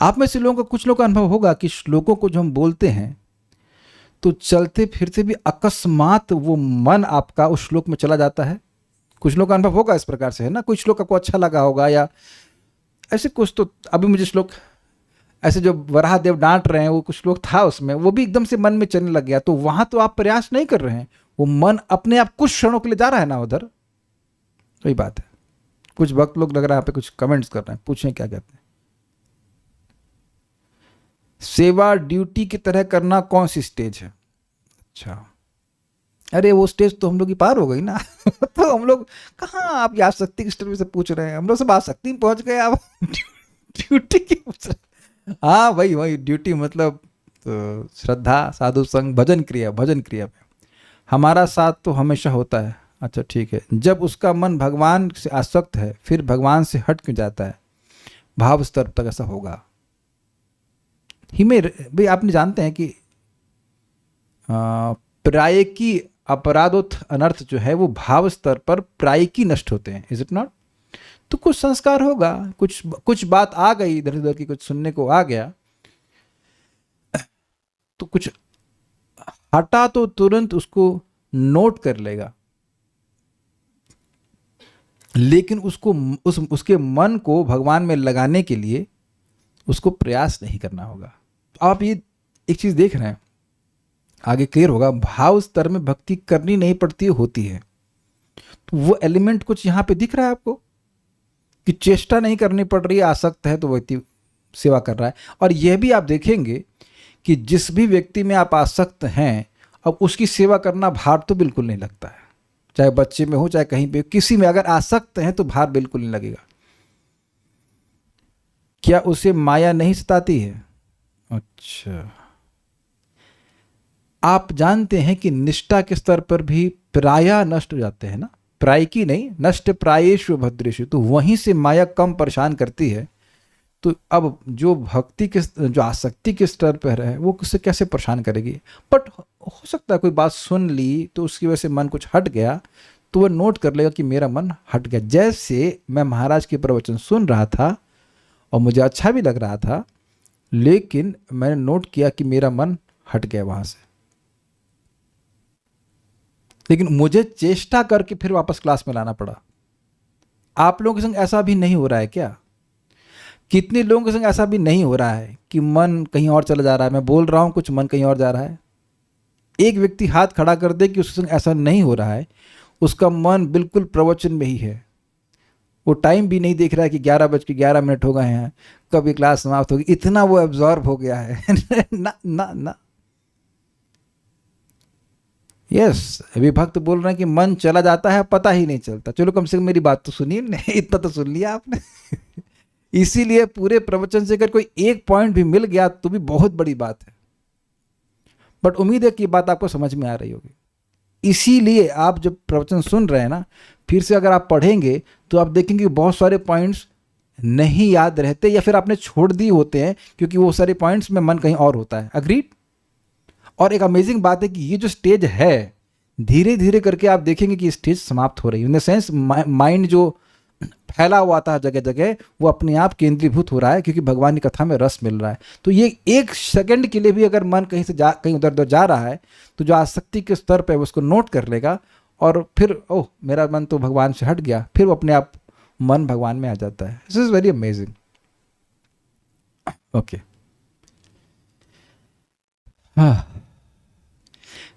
आप में से लोगों का, कुछ लोगों का अनुभव होगा कि श्लोकों को जो हम बोलते हैं तो चलते फिरते भी अकस्मात वो मन आपका उस श्लोक में चला जाता है। कुछ लोगों का अनुभव होगा इस प्रकार से, है ना। कुछ श्लोक आपको अच्छा लगा होगा या ऐसे कुछ। तो अभी मुझे श्लोक ऐसे जो वराहदेव डांट रहे हैं, वो कुछ श्लोक था उसमें, वो भी एकदम से मन में चलने लग गया। तो वहां तो आप प्रयास नहीं कर रहे हैं, वो मन अपने आप कुछ क्षणों के लिए जा रहा है ना उधर। वही बात है। कुछ वक्त लोग लग रहा है यहाँ पे कुछ कमेंट्स कर रहे हैं, पूछें क्या कहते हैं। सेवा ड्यूटी की तरह करना कौन सी स्टेज है? अच्छा, अरे वो स्टेज तो हम लोग की पार हो गई ना। तो हम लोग कहाँ, आप आसक्ति की स्टेज से पूछ रहे हैं, हम लोग सब आसक्ति में पहुंच गए। आप ड्यूटी की पूछ रहे। हाँ भाई, वही ड्यूटी मतलब तो श्रद्धा, साधु संग, भजन क्रिया। भजन क्रिया में हमारा साथ तो हमेशा होता है। अच्छा ठीक है, जब उसका मन भगवान से आसक्त है फिर भगवान से हट क्यों जाता है? भाव स्तर तक ऐसा होगा ही में भाई। आपने जानते हैं कि प्रायिकी अपराधोत अनर्थ जो है वो भाव स्तर पर प्रायिकी नष्ट होते हैं, इज इट नॉट? तो कुछ संस्कार होगा, कुछ बात आ गई इधर उधर की, कुछ सुनने को आ गया तो कुछ हटा तो तुरंत उसको नोट कर लेगा, लेकिन उसको उसके मन को भगवान में लगाने के लिए उसको प्रयास नहीं करना होगा। आप ये एक चीज देख रहे हैं, आगे क्लियर होगा। भाव स्तर में भक्ति करनी नहीं पड़ती, होती है। तो वो एलिमेंट कुछ यहां पे दिख रहा है आपको कि चेष्टा नहीं करनी पड़ रही है, आसक्त है तो व्यक्ति सेवा कर रहा है। और यह भी आप देखेंगे कि जिस भी व्यक्ति में आप आसक्त हैं, अब उसकी सेवा करना भार तो बिल्कुल नहीं लगता है। चाहे बच्चे में हो चाहे कहीं पे, किसी में अगर आसक्त हैं तो भार बिल्कुल नहीं लगेगा। क्या उसे माया नहीं सताती है? अच्छा, आप जानते हैं कि निष्ठा के स्तर पर भी प्रायः नष्ट हो जाते हैं ना, प्रायिकी नहीं, नष्ट प्रायेषु भद्रेषु। तो वहीं से माया कम परेशान करती है। तो अब जो भक्ति के, जो आसक्ति के स्तर पर है, वो किससे कैसे परेशान करेगी? बट हो सकता है कोई बात सुन ली तो उसकी वजह से मन कुछ हट गया, तो वह नोट कर लेगा कि मेरा मन हट गया। जैसे मैं महाराज के प्रवचन सुन रहा था और मुझे अच्छा भी लग रहा था, लेकिन मैंने नोट किया कि मेरा मन हट गया वहां से, लेकिन मुझे चेष्टा करके फिर वापस क्लास में लाना पड़ा। आप लोगों के संग ऐसा भी नहीं हो रहा है क्या? कितने लोगों के संग ऐसा भी नहीं हो रहा है कि मन कहीं और चला जा रहा है? मैं बोल रहा हूं कुछ, मन कहीं और जा रहा है। एक व्यक्ति हाथ खड़ा कर दे कि उसके संग ऐसा नहीं हो रहा है, उसका मन बिल्कुल प्रवचन में ही है। वो टाइम भी नहीं देख रहा है कि 11:11 हो गए हैं, कभी क्लास समाप्त होगी। इतना वो एब्जॉर्ब हो गया है। ना ना ना, यस, अभी भक्त बोल रहे हैं कि मन चला जाता है, पता ही नहीं चलता। चलो कम से कम मेरी बात तो सुनिए। नहीं, इतना तो सुन लिया आपने। इसीलिए पूरे प्रवचन से अगर कोई एक पॉइंट भी मिल गया तो भी बहुत बड़ी बात है। बट उम्मीद है कि बात आपको समझ में आ रही होगी। इसीलिए आप जब प्रवचन सुन रहे हैं ना, फिर से अगर आप पढ़ेंगे तो आप देखेंगे बहुत सारे पॉइंट्स नहीं याद रहते, या फिर आपने छोड़ दिए होते हैं क्योंकि वो सारे पॉइंट्स में मन कहीं और होता है। अग्रीड? और एक अमेजिंग बात है कि ये जो स्टेज है, धीरे धीरे करके आप देखेंगे कि स्टेज समाप्त हो रही है। इन द सेंस माइंड जो फैला हुआ था जगह जगह, वो अपने आप केंद्रीभूत हो रहा है, क्योंकि भगवान की कथा में रस मिल रहा है। तो ये एक सेकंड के लिए भी अगर मन कहीं से कहीं उधर उधर जा रहा है, तो जो आसक्ति के स्तर पे उसको नोट कर लेगा, और फिर ओह मेरा मन तो भगवान से हट गया, फिर वो अपने आप मन भगवान में आ जाता है। This is very amazing. Okay, हाँ,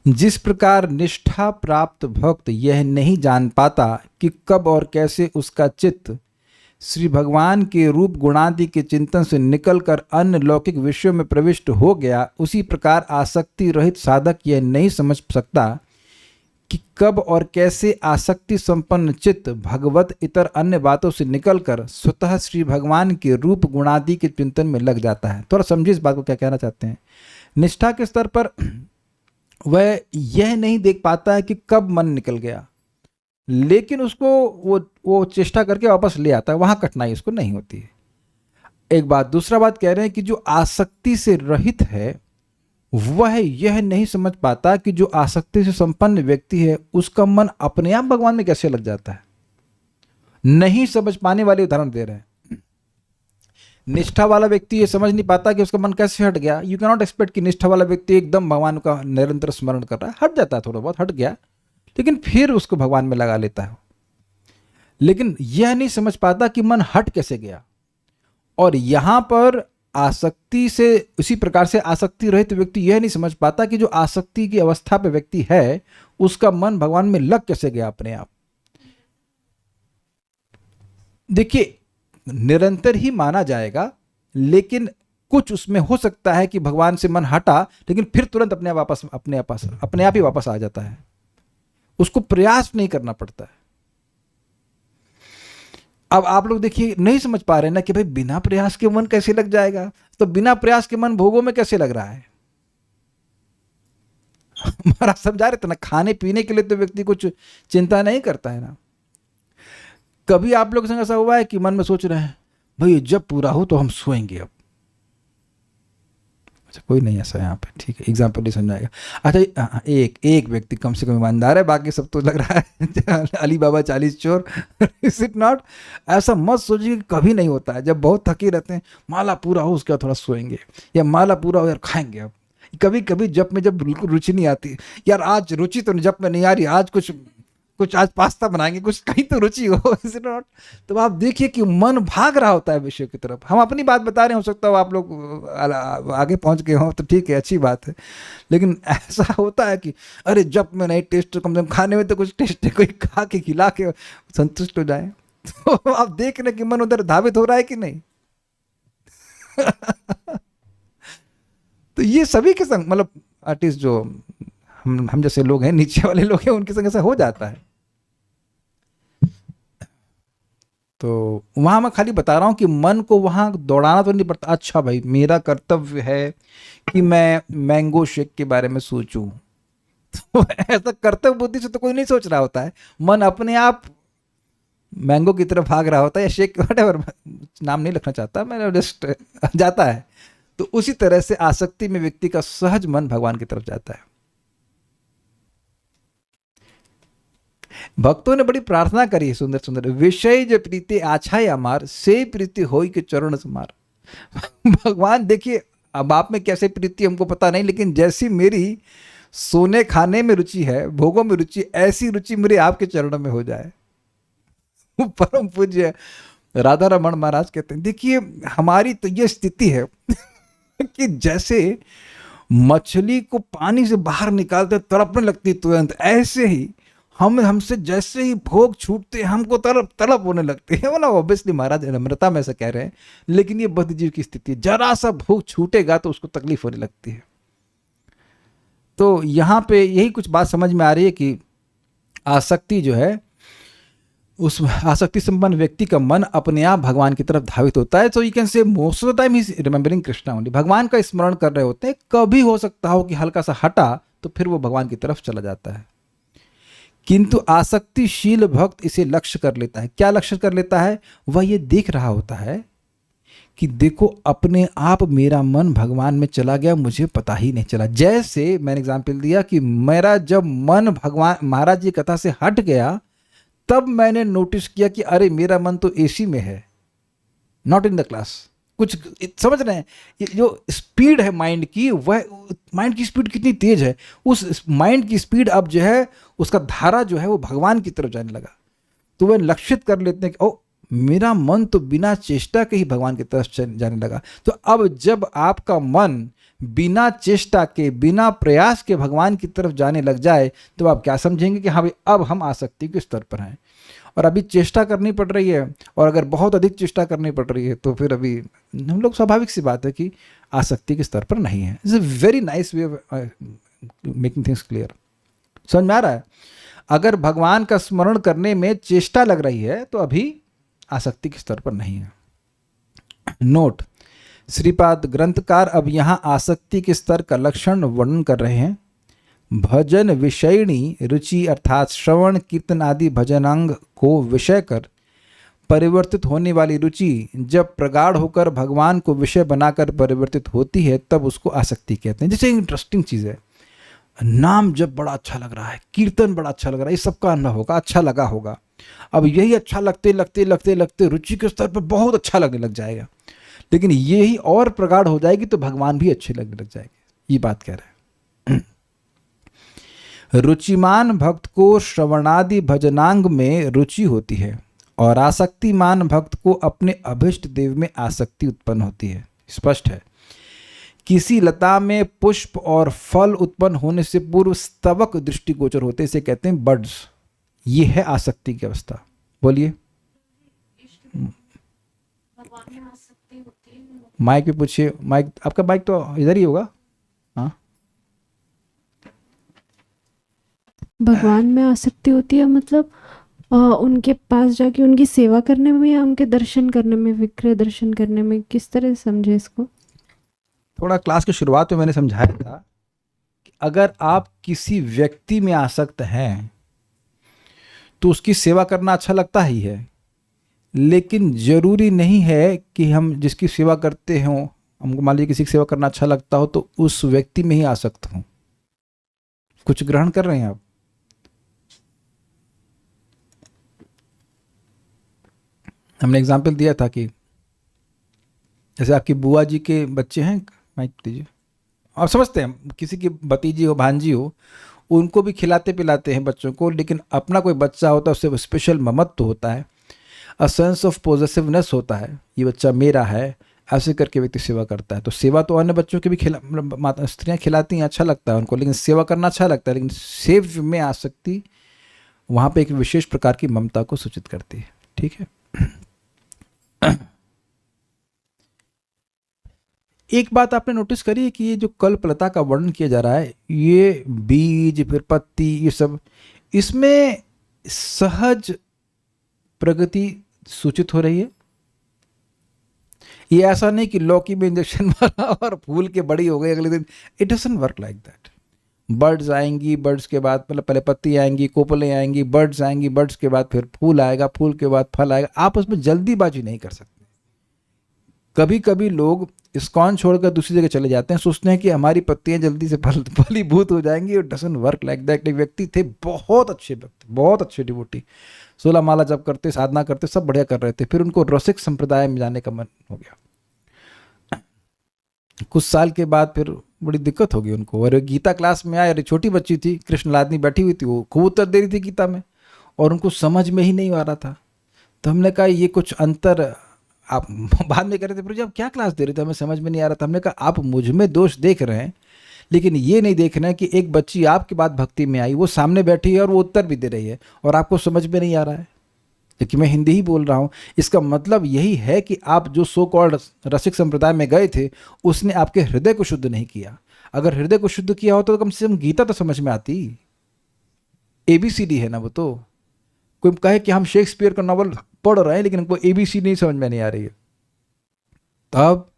जिस प्रकार निष्ठा प्राप्त भक्त यह नहीं जान पाता कि कब और कैसे उसका चित्त श्री भगवान के रूप गुणादि के चिंतन से निकलकर अन्य लौकिक विषयों में प्रविष्ट हो गया, उसी प्रकार आसक्ति रहित साधक यह नहीं समझ सकता कि कब और कैसे आसक्ति संपन्न चित्त भगवत इतर अन्य बातों से निकलकर स्वतः श्री भगवान के रूप गुणादि के चिंतन में लग जाता है। थोड़ा समझिए इस बात को, क्या कहना चाहते हैं। निष्ठा के स्तर पर वह यह नहीं देख पाता है कि कब मन निकल गया, लेकिन उसको वो चेष्टा करके वापस ले आता है, वहां कठिनाई उसको नहीं होती है। एक बात। दूसरा बात कह रहे हैं कि जो आसक्ति से रहित है वह यह नहीं समझ पाता कि जो आसक्ति से संपन्न व्यक्ति है उसका मन अपने आप भगवान में कैसे लग जाता है। नहीं समझ पाने वाले उदाहरण दे रहे हैं। निष्ठा वाला व्यक्ति ये समझ नहीं पाता कि उसका मन कैसे हट गया। यू कैन नॉट एक्सपेक्ट कि निष्ठा वाला व्यक्ति एकदम भगवान का निरंतर स्मरण कर रहा है, हट जाता है, थोड़ा बहुत हट गया, लेकिन फिर उसको भगवान में लगा लेता है। लेकिन यह नहीं समझ पाता कि मन हट कैसे गया। और यहां पर आसक्ति से, उसी प्रकार से आसक्ति रहित व्यक्ति यह नहीं समझ पाता कि जो आसक्ति की अवस्था पे व्यक्ति है उसका मन भगवान में लग कैसे गया अपने आप। देखिए, निरंतर ही माना जाएगा, लेकिन कुछ उसमें हो सकता है कि भगवान से मन हटा लेकिन फिर तुरंत अपने आप ही वापस आ जाता है। उसको प्रयास नहीं करना पड़ता है। अब आप लोग देखिए, नहीं समझ पा रहे ना कि भाई बिना प्रयास के मन कैसे लग जाएगा। तो बिना प्रयास के मन भोगों में कैसे लग रहा है। महाराज समझा रहे थे ना, खाने पीने के लिए तो व्यक्ति कुछ चिंता नहीं करता है ना। कभी आप लोग के संग ऐसा हुआ है कि मन में सोच रहे हैं भाई जब पूरा हो तो हम सोएंगे अब। अच्छा, कोई नहीं ऐसा यहाँ पे, ठीक है, एग्जाम्पल नहीं समझाएगा। अच्छा, एक व्यक्ति कम से कम ईमानदार है, बाकी सब तो लग रहा है अली बाबा 40 चोर। Is it not? ऐसा मत सोचिए, कभी नहीं होता है। जब बहुत थके रहते हैं, माला पूरा हो उसके बाद थोड़ा सोएंगे, या माला पूरा हो यार खाएंगे अब। कभी कभी जब में जब बिल्कुल रुचि नहीं आती, यार आज रुचि तो जब में नहीं आ रही, आज कुछ आज पास्ता बनाएंगे, कुछ कहीं तो रुचि हो। Is it not? तो आप देखिए कि मन भाग रहा होता है विषय की तरफ। हम अपनी बात बता रहे हैं, हो सकता हो आप लोग आगे पहुंच गए हो तो ठीक है, अच्छी बात है। लेकिन ऐसा होता है कि अरे जब मैं नहीं टेस्ट, कम से कम खाने में तो कुछ टेस्ट है, कोई खा के खिला के संतुष्ट हो जाए। तो आप देख रहे कि मन उधर धावित हो रहा है कि नहीं। तो ये सभी के संग, मतलब आर्टिस्ट जो हम जैसे लोग हैं, नीचे वाले लोग हैं, उनके संग ऐसा हो जाता है। तो वहां मैं खाली बता रहा हूं कि मन को वहां दौड़ाना तो नहीं पड़ता। अच्छा भाई, मेरा कर्तव्य है कि मैं मैंगो शेक के बारे में सोचूं। तो ऐसा कर्तव्य बुद्धि से तो कोई नहीं सोच रहा होता है। मन अपने आप मैंगो की तरफ भाग रहा होता है, या शेक, व्हाटएवर, नाम नहीं लिखना चाहता मैं, जस्ट जाता है। तो उसी तरह से आसक्ति में व्यक्ति का सहज मन भगवान की तरफ जाता है। भक्तों ने बड़ी प्रार्थना करी है, सुंदर सुंदर। विषय जो प्रीति आछाय अमार, से प्रीति होई के चरण समार। भगवान देखिए, अब आप में कैसे प्रीति हमको पता नहीं, लेकिन जैसी मेरी सोने खाने में रुचि है, भोगों में रुचि, ऐसी रुचि मेरे आपके चरणों में हो जाए। परम पूज्य राधा रमण महाराज कहते हैं, देखिए हमारी तो ये स्थिति है कि जैसे मछली को पानी से बाहर निकालते तड़पने लगती तुरंत, ऐसे ही हमसे जैसे ही भोग छूटते हमको तड़प होने लगते हैं। मतलब ऑब्वियसली महाराज नम्रता में ऐसा कह रहे हैं, लेकिन ये बद्ध जीव की स्थिति है। जरा सा भोग छूटेगा तो उसको तकलीफ होने लगती है। तो यहाँ पे यही कुछ बात समझ में आ रही है कि आसक्ति जो है, उस आसक्ति संपन्न व्यक्ति का मन अपने आप भगवान की तरफ धावित होता है। तो you can say most of the time he is remembering Krishna only, भगवान का स्मरण कर रहे होते हैं। कभी हो सकता हो कि हल्का सा हटा तो फिर वो भगवान की तरफ चला जाता है। किंतु आसक्तिशील भक्त इसे लक्ष्य कर लेता है। क्या लक्ष्य कर लेता है? वह ये देख रहा होता है कि देखो अपने आप मेरा मन भगवान में चला गया, मुझे पता ही नहीं चला। जैसे मैंने एग्जाम्पल दिया कि मेरा जब मन भगवान महाराज जी कथा से हट गया, तब मैंने नोटिस किया कि अरे मेरा मन तो एसी में है, नॉट इन द क्लास। कुछ समझ रहे हैं? ये जो स्पीड है माइंड की, वह माइंड की स्पीड कितनी तेज है। उस माइंड की स्पीड अब जो है, उसका धारा जो है वो भगवान की तरफ जाने लगा। तो वह लक्षित कर लेते हैं कि ओ मेरा मन तो बिना चेष्टा के ही भगवान की तरफ जाने लगा। तो अब जब आपका मन बिना चेष्टा के, बिना प्रयास के भगवान की तरफ जाने लग जाए, तो आप क्या समझेंगे कि हाँ भाई अब हम आसक्ति के स्तर पर हैं। और अभी चेष्टा करनी पड़ रही है, और अगर बहुत अधिक चेष्टा करनी पड़ रही है तो फिर अभी हम लोग, स्वाभाविक सी बात है कि आसक्ति के स्तर पर नहीं है। It's a very nice way of making things clear. समझ में आ रहा है? अगर भगवान का स्मरण करने में चेष्टा लग रही है तो अभी आसक्ति के स्तर पर नहीं है। नोट, श्रीपाद ग्रंथकार अब यहाँ आसक्ति के स्तर का लक्षण वर्णन कर रहे हैं। भजन विषयणी रुचि अर्थात श्रवण कीर्तन आदि भजनांग को विषय कर परिवर्तित होने वाली रुचि जब प्रगाढ़ होकर भगवान को विषय बनाकर परिवर्तित होती है तब उसको आसक्ति कहते हैं। जैसे इंटरेस्टिंग चीज़ है, नाम जब बड़ा अच्छा लग रहा है, कीर्तन बड़ा अच्छा लग रहा है, ये सबका अनुभव होगा, अच्छा लगा होगा। अब यही अच्छा लगते लगते लगते लगते रुचि के स्तर पर बहुत अच्छा लगने लग जाएगा, लेकिन यही और प्रगाढ़ हो जाएगी तो भगवान भी अच्छे लगने लग जाएंगे। ये बात कह रहे हैं। रुचिमान भक्त को श्रवणादि भजनांग में रुचि होती है और आसक्तिमान भक्त को अपने अभिष्ट देव में आसक्ति उत्पन्न होती है। स्पष्ट है। किसी लता में पुष्प और फल उत्पन्न होने से पूर्व स्तवक दृष्टिगोचर होते, इसे कहते हैं बड्स। ये है आसक्ति की अवस्था। बोलिए। माइक पे पूछिए। माइक, आपका माइक तो इधर ही होगा। हाँ, भगवान में आसक्ति होती है मतलब उनके पास जाके उनकी सेवा करने में या उनके दर्शन करने में, विग्रह दर्शन करने में, किस तरह से समझे इसको? थोड़ा क्लास की शुरुआत में मैंने समझाया था कि अगर आप किसी व्यक्ति में आसक्त हैं तो उसकी सेवा करना अच्छा लगता ही है, लेकिन जरूरी नहीं है कि हम जिसकी सेवा करते हों, हमको मान लीजिए किसी की सेवा करना अच्छा लगता हो तो उस व्यक्ति में ही आसक्त हों। कुछ ग्रहण कर रहे हैं आप? हमने एग्जाम्पल दिया था कि जैसे आपकी बुआ जी के बच्चे हैं, माइक दीजिए, आप समझते हैं, किसी की भतीजी हो, भांजी हो, उनको भी खिलाते पिलाते हैं बच्चों को, लेकिन अपना कोई बच्चा होता है उससे स्पेशल ममत्व होता है, अ सेंस ऑफ पॉजेसिवनेस होता है, ये बच्चा मेरा है, ऐसे करके व्यक्ति सेवा करता है। तो सेवा तो अन्य बच्चों की भी माता स्त्रियाँ खिलाती हैं, अच्छा लगता है उनको, लेकिन सेवा करना अच्छा लगता है, लेकिन सेव में आसक्ति वहाँ पे एक विशेष प्रकार की ममता को सूचित करती है। ठीक है। एक बात आपने नोटिस करी है कि ये जो कल्पलता का वर्णन किया जा रहा है, ये बीज फिर पत्ती, ये सब, इसमें सहज प्रगति सूचित हो रही है। ये ऐसा नहीं कि लौकी में इंजेक्शन मारा और फूल के बड़ी हो गई अगले दिन। It doesn't work like that. Birds आएंगी, बर्ड्स के बाद मतलब पहले पत्ती आएंगी, कोपलें आएंगी, बर्ड्स आएंगी, बर्ड्स के बाद फिर फूल आएगा, फूल के बाद फल आएगा। आप उसमें जल्दीबाजी नहीं कर सकते। कभी कभी लोग इस्कॉन छोड़कर दूसरी जगह चले जाते हैं, सोचते हैं कि हमारी पत्तियां जल्दी से फलीभूत हो जाएंगी। It doesn't work like that. एक व्यक्ति थे, बहुत अच्छे व्यक्ति, बहुत अच्छे डिवोटी, 16 माला जप करते, साधना करते, सब बढ़िया कर रहे थे, फिर उनको रसिक संप्रदाय में जाने का मन हो गया। कुछ साल के बाद फिर बड़ी दिक्कत हो गई उनको, और गीता क्लास में आए, अरे छोटी बच्ची थी, कृष्ण लादनी बैठी हुई थी, वो खूब उत्तर दे रही थी गीता में, और उनको समझ में ही नहीं आ रहा था। तो हमने कहा ये कुछ अंतर आप बाद में कह रहे थे, प्रभु जी आप क्या क्लास दे रहे थे, हमें समझ में नहीं आ रहा था। हमने कहा आप मुझ में दोष देख रहे हैं, लेकिन ये नहीं देख रहे हैं कि एक बच्ची आपके बाद भक्ति में आई, वो सामने बैठी है और वो उत्तर भी दे रही है, और आपको समझ में नहीं आ रहा है, क्योंकि मैं हिंदी ही बोल रहा हूँ। इसका मतलब यही है कि आप जो सो कॉल्ड रसिक संप्रदाय में गए थे, उसने आपके हृदय को शुद्ध नहीं किया। अगर हृदय को शुद्ध किया होता तो कम से कम गीता तो समझ में आती। ABCD है ना वो। तो कोई कहे कि हम शेक्सपियर का नॉवल पढ़ रहे हैं लेकिन हमको ABC नहीं समझ में नहीं आ रही है, तब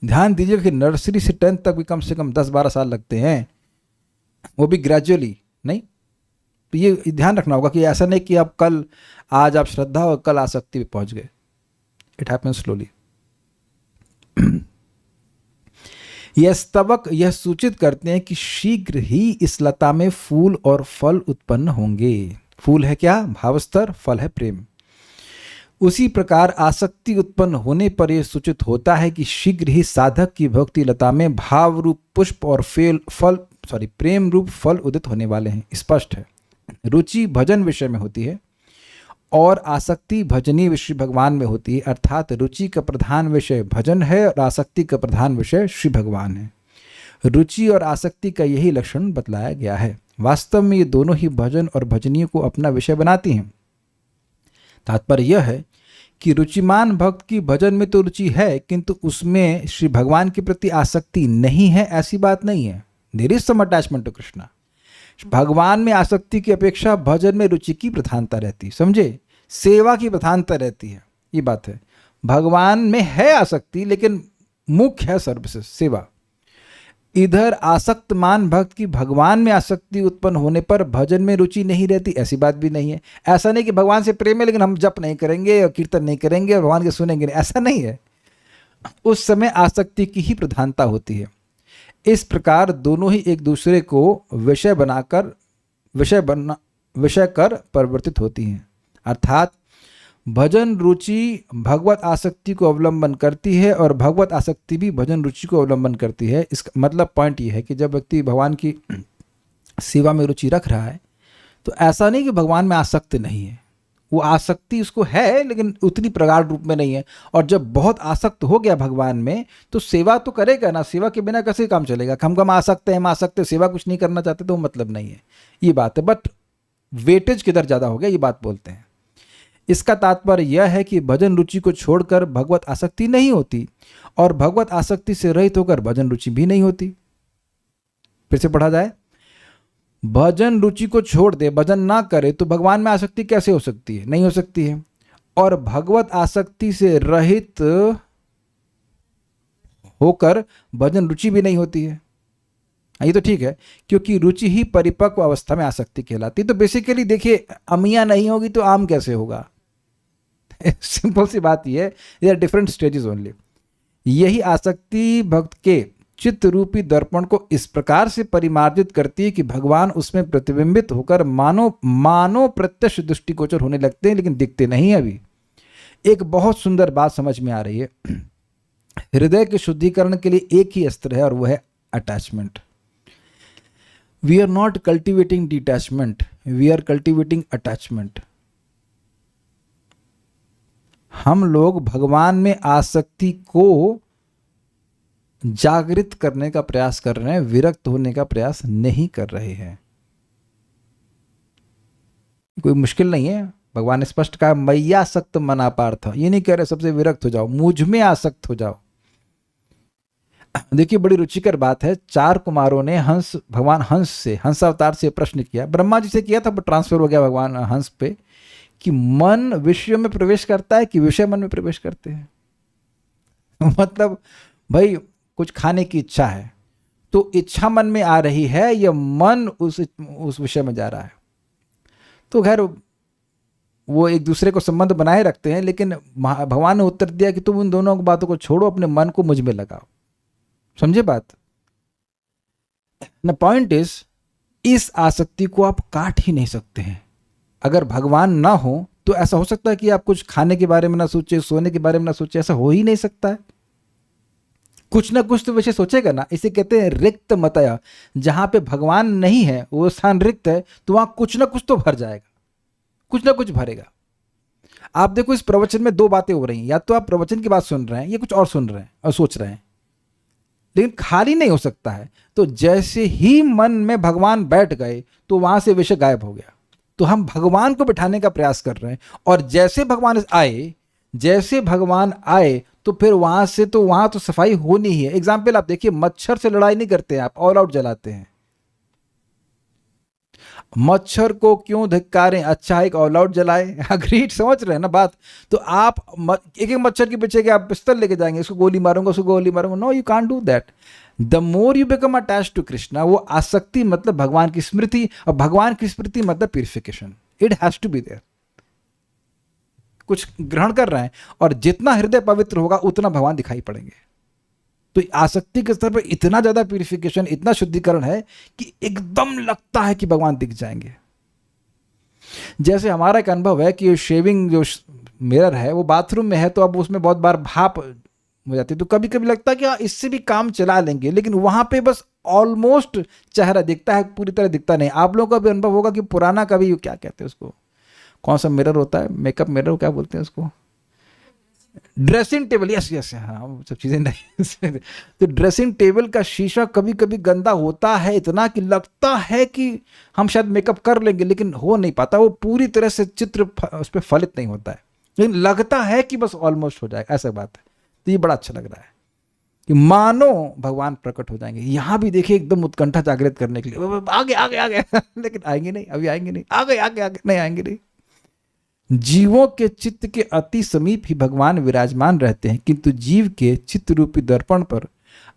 ध्यान दीजिए कि नर्सरी से 10th तक भी कम से कम 10-12 साल लगते हैं, वो भी ग्रेजुअली नहीं। तो ये ध्यान रखना होगा कि ऐसा नहीं कि आप कल, आज आप श्रद्धा और कल आसक्ति पे पहुंच गए। It happens slowly. यह स्तवक यह सूचित करते हैं कि शीघ्र ही इस लता में फूल और फल उत्पन्न होंगे। फूल है क्या? भावस्तर। फल है प्रेम। उसी प्रकार आसक्ति उत्पन्न होने पर यह सूचित होता है कि शीघ्र ही साधक की भक्ति लता में भाव रूप पुष्प और प्रेम रूप फल उदित होने वाले हैं। स्पष्ट है। रुचि भजन विषय में होती है और आसक्ति भजनीय विषय भगवान में होती है, अर्थात रुचि का प्रधान विषय भजन है और आसक्ति का प्रधान विषय श्री भगवान है। रुचि और आसक्ति का यही लक्षण बतलाया गया है। वास्तव में ये दोनों ही भजन और भजनीय को अपना विषय बनाती हैं। तात्पर्य यह है कि रुचिमान भक्त की भजन में तो रुचि है, किंतु उसमें श्री भगवान के प्रति आसक्ति नहीं है, ऐसी बात नहीं है। There is some attachment to Krishna. भगवान में आसक्ति की अपेक्षा भजन में रुचि की प्रधानता रहती है, समझे? सेवा की प्रधानता रहती है, ये बात है। भगवान में है आसक्ति, लेकिन मुख्य है सर्विसेज, सेवा। इधर आसक्त मान भक्त की भगवान में आसक्ति उत्पन्न होने पर भजन में रुचि नहीं रहती, ऐसी बात भी नहीं है। ऐसा नहीं कि भगवान से प्रेम है लेकिन हम जप नहीं करेंगे और कीर्तन नहीं करेंगे और भगवान के सुनेंगे नहीं, ऐसा नहीं है। उस समय आसक्ति की ही प्रधानता होती है। इस प्रकार दोनों ही एक दूसरे को विषय कर परिवर्तित होती हैं। अर्थात भजन रुचि भगवत आसक्ति को अवलंबन करती है और भगवत आसक्ति भी भजन रुचि को अवलंबन करती है। इसका मतलब पॉइंट ये है कि जब व्यक्ति भगवान की सेवा में रुचि रख रहा है तो ऐसा नहीं कि भगवान में आसक्त नहीं है, वो आसक्ति उसको है लेकिन उतनी प्रगाढ़ रूप में नहीं है। और जब बहुत आसक्त हो गया भगवान में तो सेवा तो करेगा ना, सेवा के बिना कैसे काम चलेगा। हम आसक्त हैं, हम आसक्त हैं, सेवा कुछ नहीं करना चाहते तो मतलब नहीं है, ये बात है। बट वेटेज किधर ज़्यादा हो गया ये बात बोलते हैं। इसका तात्पर्य यह है कि भजन रुचि को छोड़कर भगवत आसक्ति नहीं होती और भगवत आसक्ति से रहित होकर भजन रुचि भी नहीं होती। फिर से पढ़ा जाए, भजन रुचि को छोड़ दे, भजन ना करे तो भगवान में आसक्ति कैसे हो सकती है, नहीं हो सकती है। और भगवत आसक्ति से रहित होकर भजन रुचि भी नहीं होती है। ये तो ठीक है, क्योंकि रुचि ही परिपक्व अवस्था में आसक्ति कहलाती। तो बेसिकली देखिए, अमिया नहीं होगी तो आम कैसे होगा। सिंपल सी बात ये है, they are different stages only. यही आसक्ति भक्त के चित्त रूपी दर्पण को इस प्रकार से परिमार्जित करती है कि भगवान उसमें प्रतिबिंबित होकर मानो प्रत्यक्ष दृष्टिगोचर होने लगते हैं, लेकिन दिखते नहीं। अभी एक बहुत सुंदर बात समझ में आ रही है। हृदय के शुद्धिकरण के लिए एक ही अस्त्र है और वह है attachment. We are not cultivating detachment, we are cultivating attachment. हम लोग भगवान में आसक्ति को जागृत करने का प्रयास कर रहे हैं, विरक्त होने का प्रयास नहीं कर रहे हैं। कोई मुश्किल नहीं है। भगवान ने स्पष्ट कहा, मैया आसक्त मना पार्थ। ये नहीं कह रहे सबसे विरक्त हो जाओ, मुझ में आसक्त हो जाओ। देखिए, बड़ी रुचिकर बात है। 4 कुमारों ने भगवान हंस अवतार से प्रश्न किया। ब्रह्मा जी से किया था, पर ट्रांसफर हो गया भगवान हंस पे, कि मन विषय में प्रवेश करता है कि विषय मन में प्रवेश करते हैं। मतलब भाई, कुछ खाने की इच्छा है तो इच्छा मन में आ रही है या मन उस विषय में जा रहा है। तो खैर वो एक दूसरे को संबंध बनाए रखते हैं, लेकिन भगवान ने उत्तर दिया कि तुम उन दोनों बातों को छोड़ो, अपने मन को मुझ में लगाओ। समझे बात ना। पॉइंट इज, इस आसक्ति को आप काट ही नहीं सकते हैं। अगर भगवान ना हो तो ऐसा हो सकता है कि आप कुछ खाने के बारे में ना सोचे, सोने के बारे में ना सोचे, ऐसा हो ही नहीं सकता है। कुछ ना कुछ तो विषय सोचेगा ना। इसे कहते हैं रिक्त मतया। जहां पे भगवान नहीं है, वो स्थान रिक्त है, तो वहां कुछ ना कुछ तो भर जाएगा, कुछ ना कुछ भरेगा। आप देखो, इस प्रवचन में 2 बातें हो रही हैं। या तो आप प्रवचन की बात सुन रहे हैं या कुछ और सुन रहे हैं और सोच रहे हैं, लेकिन खाली नहीं हो सकता है। तो जैसे ही मन में भगवान बैठ गए तो वहां से विषय गायब हो गया। तो हम भगवान को बिठाने का प्रयास कर रहे हैं, और जैसे भगवान आए तो फिर वहां तो सफाई होनी ही है। एग्जाम्पल आप देखिए, मच्छर से लड़ाई नहीं करते हैं आप, ऑल आउट जलाते हैं। मच्छर को क्यों धिक्कारें, अच्छा है एक ऑल आउट जलाए। अग्रीड, समझ रहे हैं ना बात। तो आप एक मच्छर के पीछे के आप पिस्तौल लेके जाएंगे, इसको गोली मारूंगा, उसको गोली मारूंगा। No, you can't do that. The more you become attach to Krishna, वो आसक्ति मतलब भगवान की स्मृति, और भगवान की स्मृति मतलब purification. It has to be there. कुछ ग्रहण कर रहे हैं, और जितना हृदय पवित्र होगा उतना भगवान दिखाई पड़ेंगे। तो आसक्ति के स्तर पर इतना ज्यादा प्यूरिफिकेशन, इतना शुद्धिकरण है कि एकदम लगता है कि भगवान दिख जाएंगे। जैसे हमारा एक अनुभव है कि शेविंग जो मिरर है वो बाथरूम में है, तो अब उसमें बहुत बार भाप हो जाती है, तो कभी कभी लगता है कि हाँ इससे भी काम चला लेंगे, लेकिन वहां पे बस ऑलमोस्ट चेहरा दिखता है, पूरी तरह दिखता नहीं। आप लोगों का भी अनुभव होगा कि पुराना कभी, क्या कहते हैं उसको, कौन सा मिरर होता है, मेकअप मिरर क्या बोलते हैं उसको, ड्रेसिंग टेबल। यस, हाँ, सब चीजें नहीं। तो ड्रेसिंग टेबल का शीशा कभी कभी गंदा होता है इतना कि लगता है कि हम शायद मेकअप कर लेंगे, लेकिन हो नहीं पाता। वो पूरी तरह से चित्र उस पर फलित नहीं होता है, लेकिन लगता है कि बस ऑलमोस्ट हो जाएगा, ऐसा बात है। तो ये बड़ा अच्छा लग रहा है कि मानो भगवान प्रकट हो जाएंगे। यहां भी देखिए, एकदम उत्कंठा जागृत करने के लिए आगे लेकिन आएंगे नहीं, अभी आएंगे नहीं, आगे नहीं आएंगे नहीं। जीवों के चित्त के अति समीप ही भगवान विराजमान रहते हैं, किंतु जीव के चित्त रूपी दर्पण पर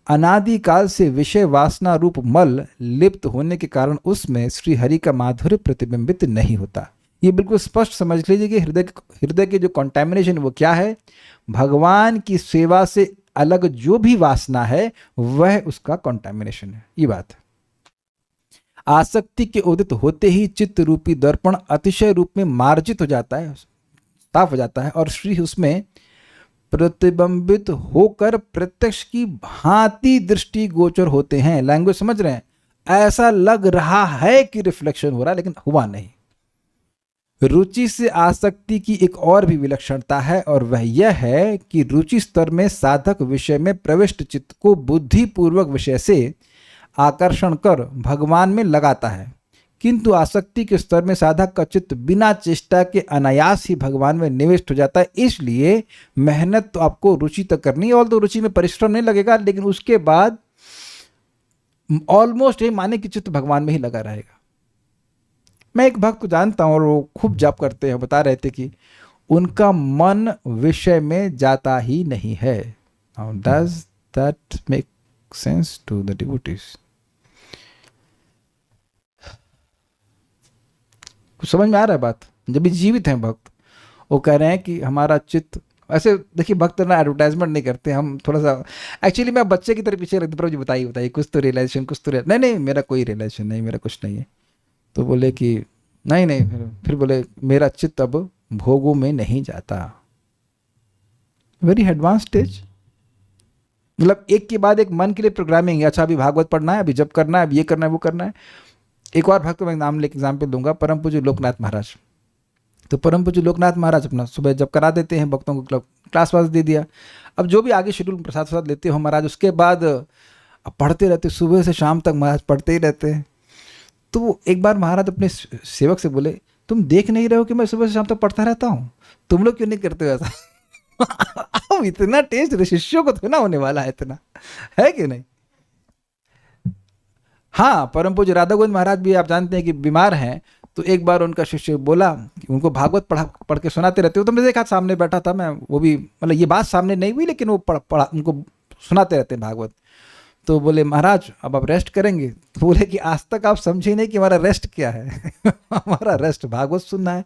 अनादिकाल से विषय वासना रूप मल लिप्त होने के कारण उसमें श्री हरि का माधुर्य प्रतिबिंबित नहीं होता। ये बिल्कुल स्पष्ट समझ लीजिए कि हृदय की जो कंटेमिनेशन वो क्या है, भगवान की सेवा से अलग जो भी वासना है वह उसका कंटेमिनेशन है। ये बात है। आसक्ति के उदित होते ही चित्त रूपी दर्पण अतिशय रूप में मार्जित हो जाता है, साफ हो जाता है, और श्री उसमें प्रतिबिंबित होकर प्रत्यक्ष की भांति दृष्टि गोचर होते हैं। लैंग्वेज समझ रहे हैं? ऐसा लग रहा है कि रिफ्लेक्शन हो रहा है लेकिन हुआ नहीं। रुचि से आसक्ति की एक और भी विलक्षणता है, और वह यह है कि रुचि स्तर में साधक विषय में प्रविष्ट चित्त को बुद्धिपूर्वक विषय से आकर्षण कर भगवान में लगाता है, किंतु आसक्ति के स्तर में साधक का चित्त बिना चेष्टा के अनायास ही भगवान में निविष्ट हो जाता है। इसलिए मेहनत तो आपको रुचि तक करनी है, और तो रुचि में परिश्रम नहीं लगेगा, लेकिन उसके बाद ऑलमोस्ट ये माने कि चित्त भगवान में ही लगा रहेगा। मैं एक भक्त को जानता हूँ और वो खूब जाप करते हैं, बता रहे थे कि उनका मन विषय में जाता ही नहीं है। How does that make sense to the devotees? कुछ समझ में आ रहा है बात? जब भी जीवित हैं भक्त, वो कह रहे हैं कि हमारा चित्त, ऐसे देखिए भक्त ना एडवर्टाइजमेंट नहीं करते, हम थोड़ा सा एक्चुअली मैं बच्चे की तरह पीछे रखते, प्रभु जी बताइए कुछ तो रियलाइजेशन, कुछ तो नहीं मेरा कोई रियलाइजेशन नहीं, मेरा कुछ नहीं है। तो बोले कि नहीं, फिर बोले मेरा चित्त अब भोगों में नहीं जाता। वेरी एडवांस स्टेज, मतलब एक के बाद एक मन के लिए प्रोग्रामिंग है। अच्छा अभी भागवत पढ़ना है, अभी जप करना है, अब ये करना है, वो करना है। एक और भक्त को मैं नाम लेके एग्जाम्पल दूंगा, परम पूज्य लोकनाथ महाराज। तो परम पूज्य लोकनाथ महाराज अपना सुबह जब करा देते हैं, भक्तों को क्लास वास दे दिया, अब जो भी आगे शेड्यूल प्रसाद लेते हो महाराज, उसके बाद अब पढ़ते रहते, सुबह से शाम तक महाराज पढ़ते ही रहते हैं। तो एक बार महाराज अपने सेवक से बोले, तुम देख नहीं रहे हो कि मैं सुबह से शाम तक पढ़ता रहता हूँ, तुम लोग क्यों नहीं करते हो ऐसा? अब इतना टेस्ट शिष्यों को तो ना होने वाला है, इतना है कि नहीं? हाँ, परम पूज्य राधा गोविंद महाराज भी आप जानते हैं कि बीमार हैं। तो एक बार उनका शिष्य बोला कि उनको भागवत पढ़ के सुनाते रहते हो। तो मैं देखा सामने बैठा था मैं, वो भी मतलब ये बात सामने नहीं हुई, लेकिन वो पढ़ा उनको सुनाते रहते हैं भागवत। तो बोले महाराज अब आप रेस्ट करेंगे? तो बोले कि आज तक आप समझे नहीं कि हमारा रेस्ट क्या है। हमारा रेस्ट भागवत सुनना है।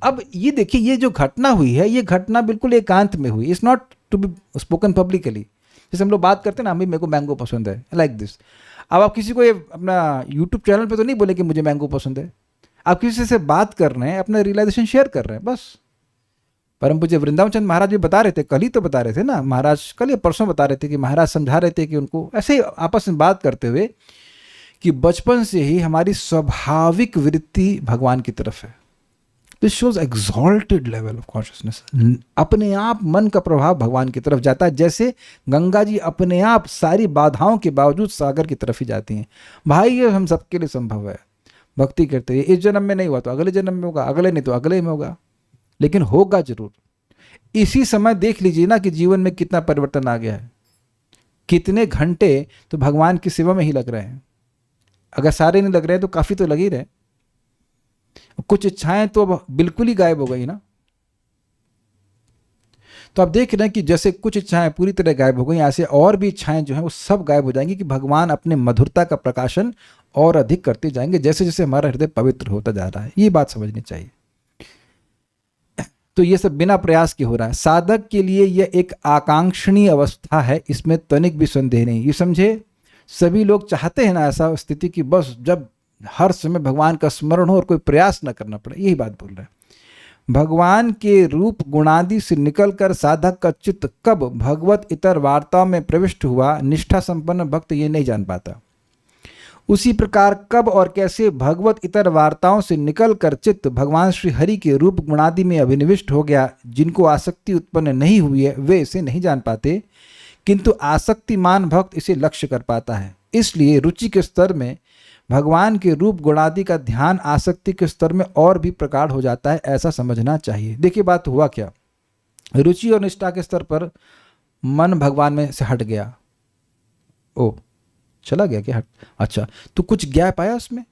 अब ये देखिए, ये जो घटना हुई है, ये घटना बिल्कुल एकांत में हुई, it's not to be spoken publicly. जैसे हम लोग बात करते हैं ना, अभी मेरे को मैंगो पसंद है, लाइक दिस। अब आप किसी को ये अपना यूट्यूब चैनल पे तो नहीं बोले कि मुझे मैंगो पसंद है, आप किसी से बात कर रहे हैं, अपना रियलाइजेशन शेयर कर रहे हैं, बस। परम पूज्य वृंदावन चंद महाराज भी बता रहे थे, कल ही तो बता रहे थे ना महाराज, कल या परसों बता रहे थे कि महाराज समझा रहे थे कि उनको ऐसे ही आपस में बात करते हुए कि बचपन से ही हमारी स्वाभाविक वृत्ति भगवान की तरफ है। This shows exalted level of consciousness. अपने आप मन का प्रभाव भगवान की तरफ जाता है, जैसे गंगा जी अपने आप सारी बाधाओं के बावजूद सागर की तरफ ही जाती हैं। भाई ये हम सबके लिए संभव है, भक्ति करते हैं। इस जन्म में नहीं हुआ तो अगले जन्म में होगा, अगले नहीं तो अगले में होगा, लेकिन होगा जरूर। इसी समय देख लीजिए ना कि जीवन में कितना परिवर्तन आ गया है। कितने घंटे तो भगवान की सेवा में ही लग रहे हैं। अगर सारे नहीं लग रहे हैं तो काफी तो लग ही रहे। कुछ इच्छाएं तो अब बिल्कुल ही गायब हो गई ना। तो आप देख रहे हैं कि जैसे कुछ इच्छाएं पूरी तरह गायब हो गई, ऐसे और भी इच्छाएं जो हैं वो सब गायब हो जाएंगी, कि भगवान अपने मधुरता का प्रकाशन और अधिक करते जाएंगे जैसे जैसे हमारा हृदय पवित्र होता जा रहा है। ये बात समझनी चाहिए। तो ये सब बिना प्रयास के हो रहा है। साधक के लिए यह एक आकांक्षणीय अवस्था है, इसमें तनिक भी संदेह नहीं। ये समझे, सभी लोग चाहते हैं ना ऐसा स्थिति कि बस जब हर समय भगवान का स्मरण हो और कोई प्रयास न करना पड़े। यही बात बोल रहे हैं। भगवान के रूप गुणादि से निकलकर साधक का चित्त कब भगवत इतर वार्ताओं में प्रविष्ट हुआ, निष्ठा संपन्न भक्त ये नहीं जान पाता। उसी प्रकार कब और कैसे भगवत इतर वार्ताओं से निकलकर चित्त भगवान श्री हरि के रूप गुणादि में अभिनिविष्ट हो गया, जिनको आसक्ति उत्पन्न नहीं हुई है वे इसे नहीं जान पाते, किंतु आसक्तिमान भक्त इसे लक्ष्य कर पाता है। इसलिए रुचि के स्तर में भगवान के रूप गुणादि का ध्यान आसक्ति के स्तर में और भी प्रगाढ़ हो जाता है, ऐसा समझना चाहिए। देखिए बात हुआ क्या, रुचि और निष्ठा के स्तर पर मन भगवान में से हट गया। ओ चला गया क्या? हट, अच्छा, तो कुछ गैप आया उसमें,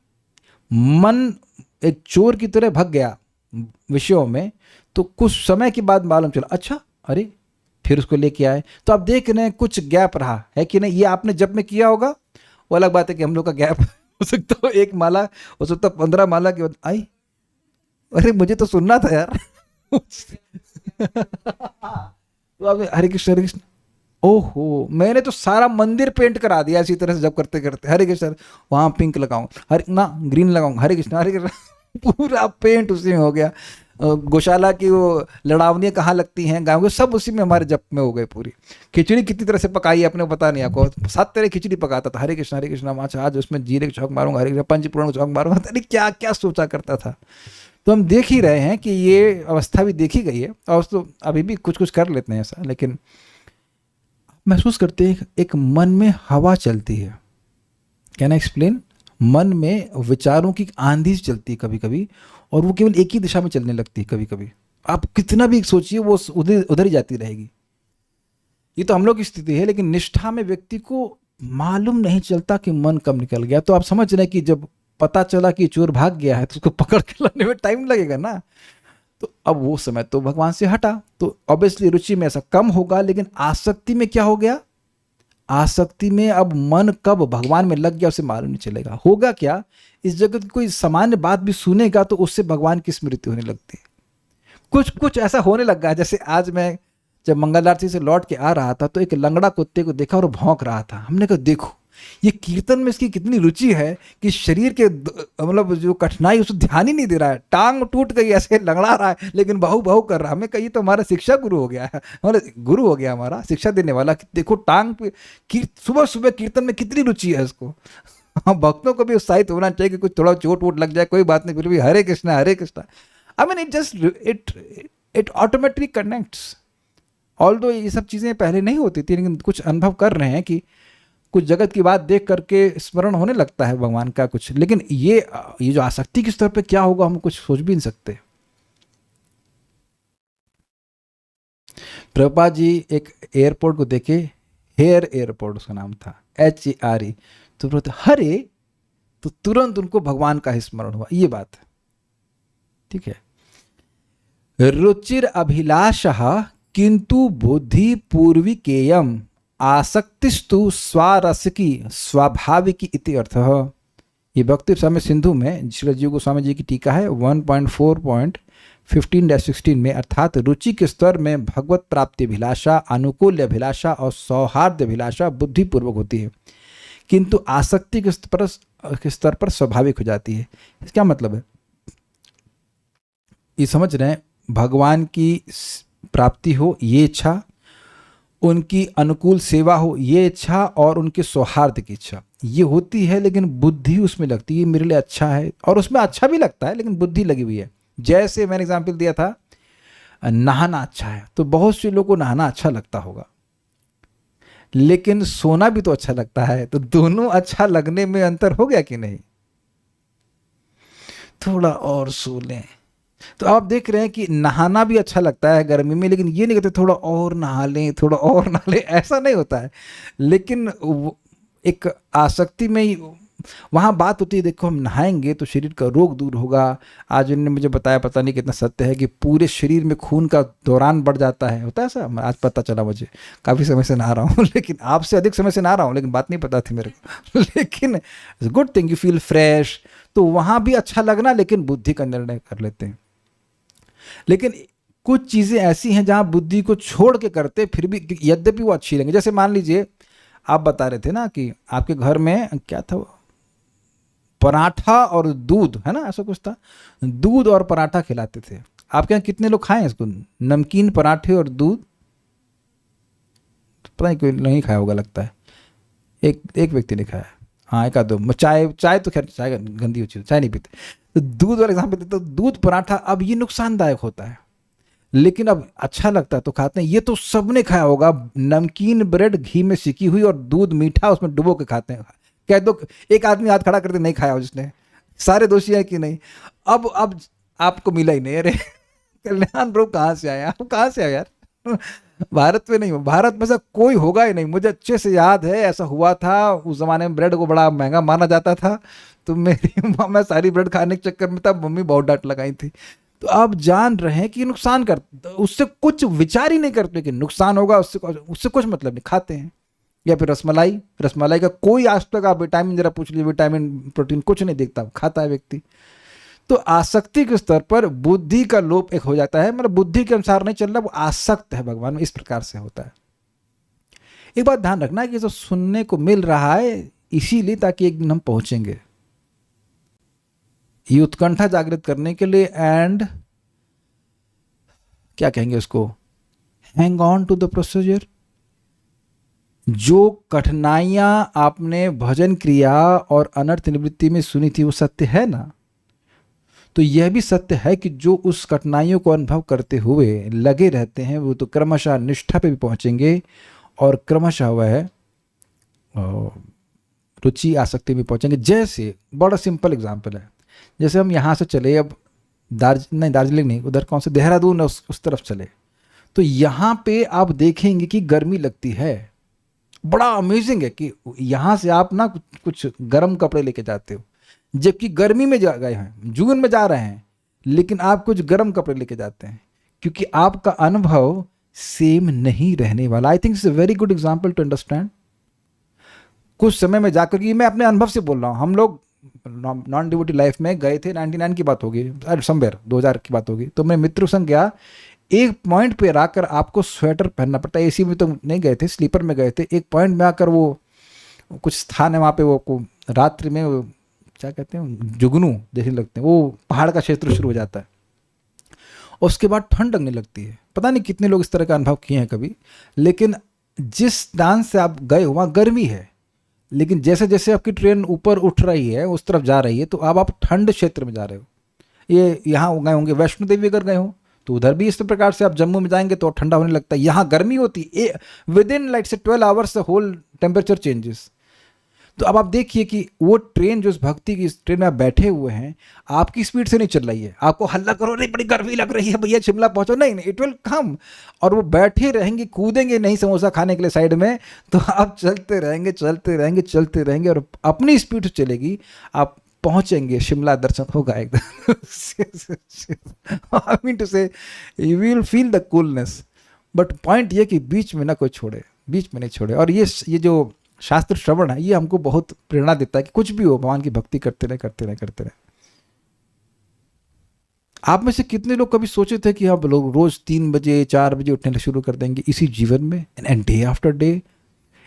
मन एक चोर की तरह भग गया विषयों में। तो कुछ समय के बाद मालूम चला, अच्छा अरे फिर उसको लेके आए। तो आप देख रहे हैं कुछ गैप रहा है कि नहीं। ये आपने जब में किया होगा, वो अलग बात है कि हम लोग का गैप हो सकता हो 1 माला, हो सकता है 15 माला के बाद आई, अरे मुझे तो सुनना था यार। तो अब हरे कृष्ण हरे कृष्ण, ओहो मैंने तो सारा मंदिर पेंट करा दिया इसी तरह से जब करते करते। हरे कृष्ण, वहां पिंक लगाऊं, हरे ना ग्रीन लगाऊं, हरे कृष्ण पूरा पेंट उसी में हो गया। गौशाला की वो लड़ावनियाँ कहाँ लगती हैं गाँव के, सब उसी में हमारे जप में हो गए पूरी। खिचड़ी कितनी तरह से पकाई है अपने को पता नहीं, आपको 7 तरह खिचड़ी पकाता था। हरे कृष्ण अच्छा आज उसमें जीरे की चौक मारूंगा, हरे कृष्ण पंचपूर्ण चौक मारूंगा, अरे क्या क्या सोचा करता था। तो हम देख ही रहे हैं कि ये अवस्था भी देखी गई है, और तो अभी भी कुछ कुछ कर लेते हैं ऐसा, लेकिन महसूस करते हैं एक मन में हवा चलती है। Can I explain? मन में विचारों की आंधी चलती है कभी कभी, और वो केवल एक ही दिशा में चलने लगती है कभी कभी। आप कितना भी सोचिए वो उधर उधर ही जाती रहेगी। ये तो हम लोग की स्थिति है, लेकिन निष्ठा में व्यक्ति को मालूम नहीं चलता कि मन कब निकल गया। तो आप समझ रहे हैं कि जब पता चला कि चोर भाग गया है तो उसको पकड़ के लाने में टाइम लगेगा ना। तो अब वो समय तो भगवान से हटा, तो ऑब्वियसली रुचि में ऐसा कम होगा, लेकिन आसक्ति में क्या हो गया? आसक्ति में अब मन कब भगवान में लग गया उसे मालूम नहीं चलेगा। होगा क्या, इस जगत की कोई सामान्य बात भी सुनेगा तो उससे भगवान की स्मृति होने लगती है। कुछ कुछ ऐसा होने लगा है। जैसे आज मैं जब मंगल आरती से लौट के आ रहा था तो एक लंगड़ा कुत्ते को देखा और भौंक रहा था। हमने कहा देखो ये कीर्तन में इसकी कितनी रुचि है कि शरीर के मतलब जो कठिनाई उसको ध्यान ही नहीं दे रहा है, टांग टूट गई ऐसे लंगड़ा रहा है लेकिन बहु बहु कर रहा है। हमें कही तो हमारा शिक्षा गुरु हो गया है, मतलब गुरु हो गया हमारा शिक्षा देने वाला कि देखो टांग पे सुबह सुबह कीर्तन में कितनी रुचि है इसको। हाँ, भक्तों को भी उत्साहित होना चाहिए कि कुछ थोड़ा चोट वोट लग जाए कोई बात नहीं, फिर भी Hare Krishna. I mean it automatically connects. Although ये सब चीज़ें पहले नहीं होती थी, लेकिन कुछ अनुभव कर रहे हैं कि कुछ जगत की बात देख करके स्मरण होने लगता है भगवान का कुछ। लेकिन ये जो आसक्ति के स्तर पे क्या होगा हम कुछ सोच भी नहीं सकते। प्रभुपाद जी एक एयरपोर्ट को देखे, हेयर एयरपोर्ट उसका नाम था, HERE, तो बोलते हरे, तो तुरंत उनको भगवान का ही स्मरण हुआ। ये बात है, ठीक है। रुचिर अभिलाषः किंतु बुद्धि पूर्विकेयम आसक्तिस्तु स्वारसिकी स्वाभाविकी इति अर्थः। ये भक्ति स्वामी सिंधु में श्री जीव गोस्वामी जी की टीका है 1.4.15-16 में, अर्थात रुचि के स्तर में भगवत प्राप्ति अभिलाषा, अनुकूल्य अभिलाषा और सौहार्द अभिलाषा बुद्धिपूर्वक होती है, किंतु आसक्ति के स्तर पर स्वाभाविक हो जाती है। इसका मतलब है, ये समझ रहे हैं, भगवान की प्राप्ति हो ये इच्छा, उनकी अनुकूल सेवा हो ये इच्छा, और उनके सौहार्द की इच्छा ये होती है, लेकिन बुद्धि उसमें लगती है मेरे लिए अच्छा है, और उसमें अच्छा भी लगता है लेकिन बुद्धि लगी हुई है। जैसे मैंने एग्जाम्पल दिया था, नहाना अच्छा है तो बहुत से लोगों को नहाना अच्छा लगता होगा, लेकिन सोना भी तो अच्छा लगता है, तो दोनों अच्छा लगने में अंतर हो गया कि नहीं? थोड़ा और सो लें। तो आप देख रहे हैं कि नहाना भी अच्छा लगता है गर्मी में, लेकिन ये नहीं कहते थोड़ा और नहा लें, थोड़ा और नहा लें, ऐसा नहीं होता है। लेकिन एक आसक्ति में वहाँ बात होती है, देखो हम नहाएंगे तो शरीर का रोग दूर होगा। आज उन्होंने मुझे बताया, पता नहीं कितना सत्य है, कि पूरे शरीर में खून का दौरान बढ़ जाता है। होता है ऐसा? आज पता चला मुझे, काफ़ी समय से नहा रहा हूँ, लेकिन आपसे अधिक समय से नहा रहा हूँ, लेकिन बात नहीं पता थी मेरे को। लेकिन good thing, you feel fresh. तो वहाँ भी अच्छा लगना, लेकिन बुद्धि का निर्णय कर लेते हैं। लेकिन कुछ चीज़ें ऐसी हैं जहाँ बुद्धि को छोड़ के करते फिर भी यद्यपि वो अच्छी लगेंगी। जैसे मान लीजिए आप बता रहे थे ना कि आपके घर में क्या था, पराठा और दूध, है ना, ऐसा कुछ था, दूध और पराठा खिलाते थे। आपके यहाँ कितने लोग खाएं इसको, नमकीन पराठे और दूध? पता नहीं, कोई नहीं खाया होगा लगता है, एक व्यक्ति ने खाया, हाँ एक आध दो। चाय तो खैर चाय गंदी हो चीज़, चाय नहीं पीते। तो दूध वाला एग्जाम्पल देते, तो दूध पराठा अब ये नुकसानदायक होता है, लेकिन अब अच्छा लगता है तो खाते हैं। ये तो सबने खाया होगा, नमकीन ब्रेड घी में सिकी हुई और दूध मीठा उसमें डुबो के खाते हैं। कह दो एक आदमी हाथ खड़ा करते नहीं खाया हो जिसने, सारे दोषी है कि नहीं? अब आपको मिला ही नहीं। अरे कल्याण ब्रो कहाँ से आया, आप कहाँ से आए यार? भारत में नहीं हो, भारत में ऐसा कोई होगा ही नहीं। मुझे अच्छे से याद है ऐसा हुआ था, उस जमाने में ब्रेड को बड़ा महंगा माना जाता था, तो मैं सारी ब्रेड खाने के चक्कर में तब मम्मी बहुत डांट लगाई थी। तो आप जान रहे हैं कि नुकसान कर, उससे कुछ विचार ही नहीं करते कि नुकसान होगा, उससे कुछ मतलब नहीं, खाते हैं। या फिर रसमलाई का कोई आज तक आप विटामिन जरा पूछ लीजिए, विटामिन प्रोटीन कुछ नहीं देखता, खाता है व्यक्ति। तो आसक्ति के स्तर पर बुद्धि का लोप एक हो जाता है, मतलब बुद्धि के अनुसार नहीं चल रहा, वो आसक्त है भगवान में, इस प्रकार से होता है। एक बात ध्यान रखना कि जो सुनने को मिल रहा है इसीलिए ताकि एक दिन हम पहुंचेंगे, ये उत्कंठा जागृत करने के लिए, एंड क्या कहेंगे उसको, hang on to the procedure. जो कठिनाइयां आपने भजन क्रिया और अनर्थ निवृत्ति में सुनी थी वो सत्य है ना, तो यह भी सत्य है कि जो उस कठिनाइयों को अनुभव करते हुए लगे रहते हैं वो तो क्रमशः निष्ठा पे भी पहुंचेंगे और क्रमशः वह रुचि आसक्ति में पहुंचेंगे। जैसे बड़ा सिंपल एग्जांपल है, जैसे हम यहाँ से चले, अब दार्जिलिंग नहीं, उधर कौन से, देहरादून, उस तरफ चले, तो यहाँ पे आप देखेंगे कि गर्मी लगती है। बड़ा अमेजिंग है कि यहाँ से आप ना कुछ गर्म कपड़े लेके जाते हो, जबकि गर्मी में जा गए हैं, जून में जा रहे हैं, लेकिन आप कुछ गर्म कपड़े लेके जाते हैं, क्योंकि आपका अनुभव सेम नहीं रहने वाला। I think it's a very good example to understand. कुछ समय में जाकर के, मैं अपने अनुभव से बोल रहा हूँ, हम लोग नॉन डिवोटी लाइफ में गए थे, 99 की बात होगी, समवेयर 2000 की बात होगी, तो मैं मित्रों संग गया। एक पॉइंट पे आकर आपको स्वेटर पहनना पड़ता है, एसी में तो नहीं गए थे, स्लीपर में गए थे। एक पॉइंट में आकर वो कुछ स्थान है वहाँ पे, वो रात्रि में वो क्या कहते हैं, जुगनू देखने लगते हैं, वो पहाड़ का क्षेत्र शुरू हो जाता है, और उसके बाद ठंड लगने लगती है। पता नहीं कितने लोग इस तरह का अनुभव किए हैं कभी, लेकिन जिस स्थान से आप गए हो वहाँ गर्मी है, लेकिन जैसे जैसे आपकी ट्रेन ऊपर उठ रही है, उस तरफ जा रही है, तो अब आप ठंड क्षेत्र में जा रहे हो। ये यहाँ गए होंगे वैष्णो देवी अगर गए हो तो उधर भी इस प्रकार से आप जम्मू में जाएंगे तो ठंडा होने लगता है, यहाँ गर्मी होती है, विद इन लाइक से 12 आवर्स होल टेम्परेचर चेंजेस। तो अब आप देखिए कि वो ट्रेन, जो इस भक्ति की ट्रेन में आप बैठे हुए हैं, आपकी स्पीड से नहीं चल रही है, आपको हल्ला करो, नहीं बड़ी गर्मी लग रही है भैया शिमला पहुंचो, नहीं, इट विल कम, और वो बैठे रहेंगे, कूदेंगे नहीं समोसा खाने के लिए साइड में, तो आप चलते रहेंगे चलते रहेंगे चलते रहेंगे, और अपनी स्पीड से चलेगी, आप पहुंचेंगे, शिमला दर्शन होगा एकदम। आई मीन टू से you will feel the coolness, but point ये कि बीच में ना कोई छोड़े, बीच में नहीं छोड़े। और ये जो शास्त्र श्रवण है, ये हमको बहुत प्रेरणा देता है कि कुछ भी हो, भगवान की भक्ति करते रहे करते रहे करते रहे। आप में से कितने लोग कभी सोचे थे कि आप लोग रोज 3 बजे 4 बजे उठने शुरू कर देंगे इसी जीवन में, एंड डे आफ्टर डे।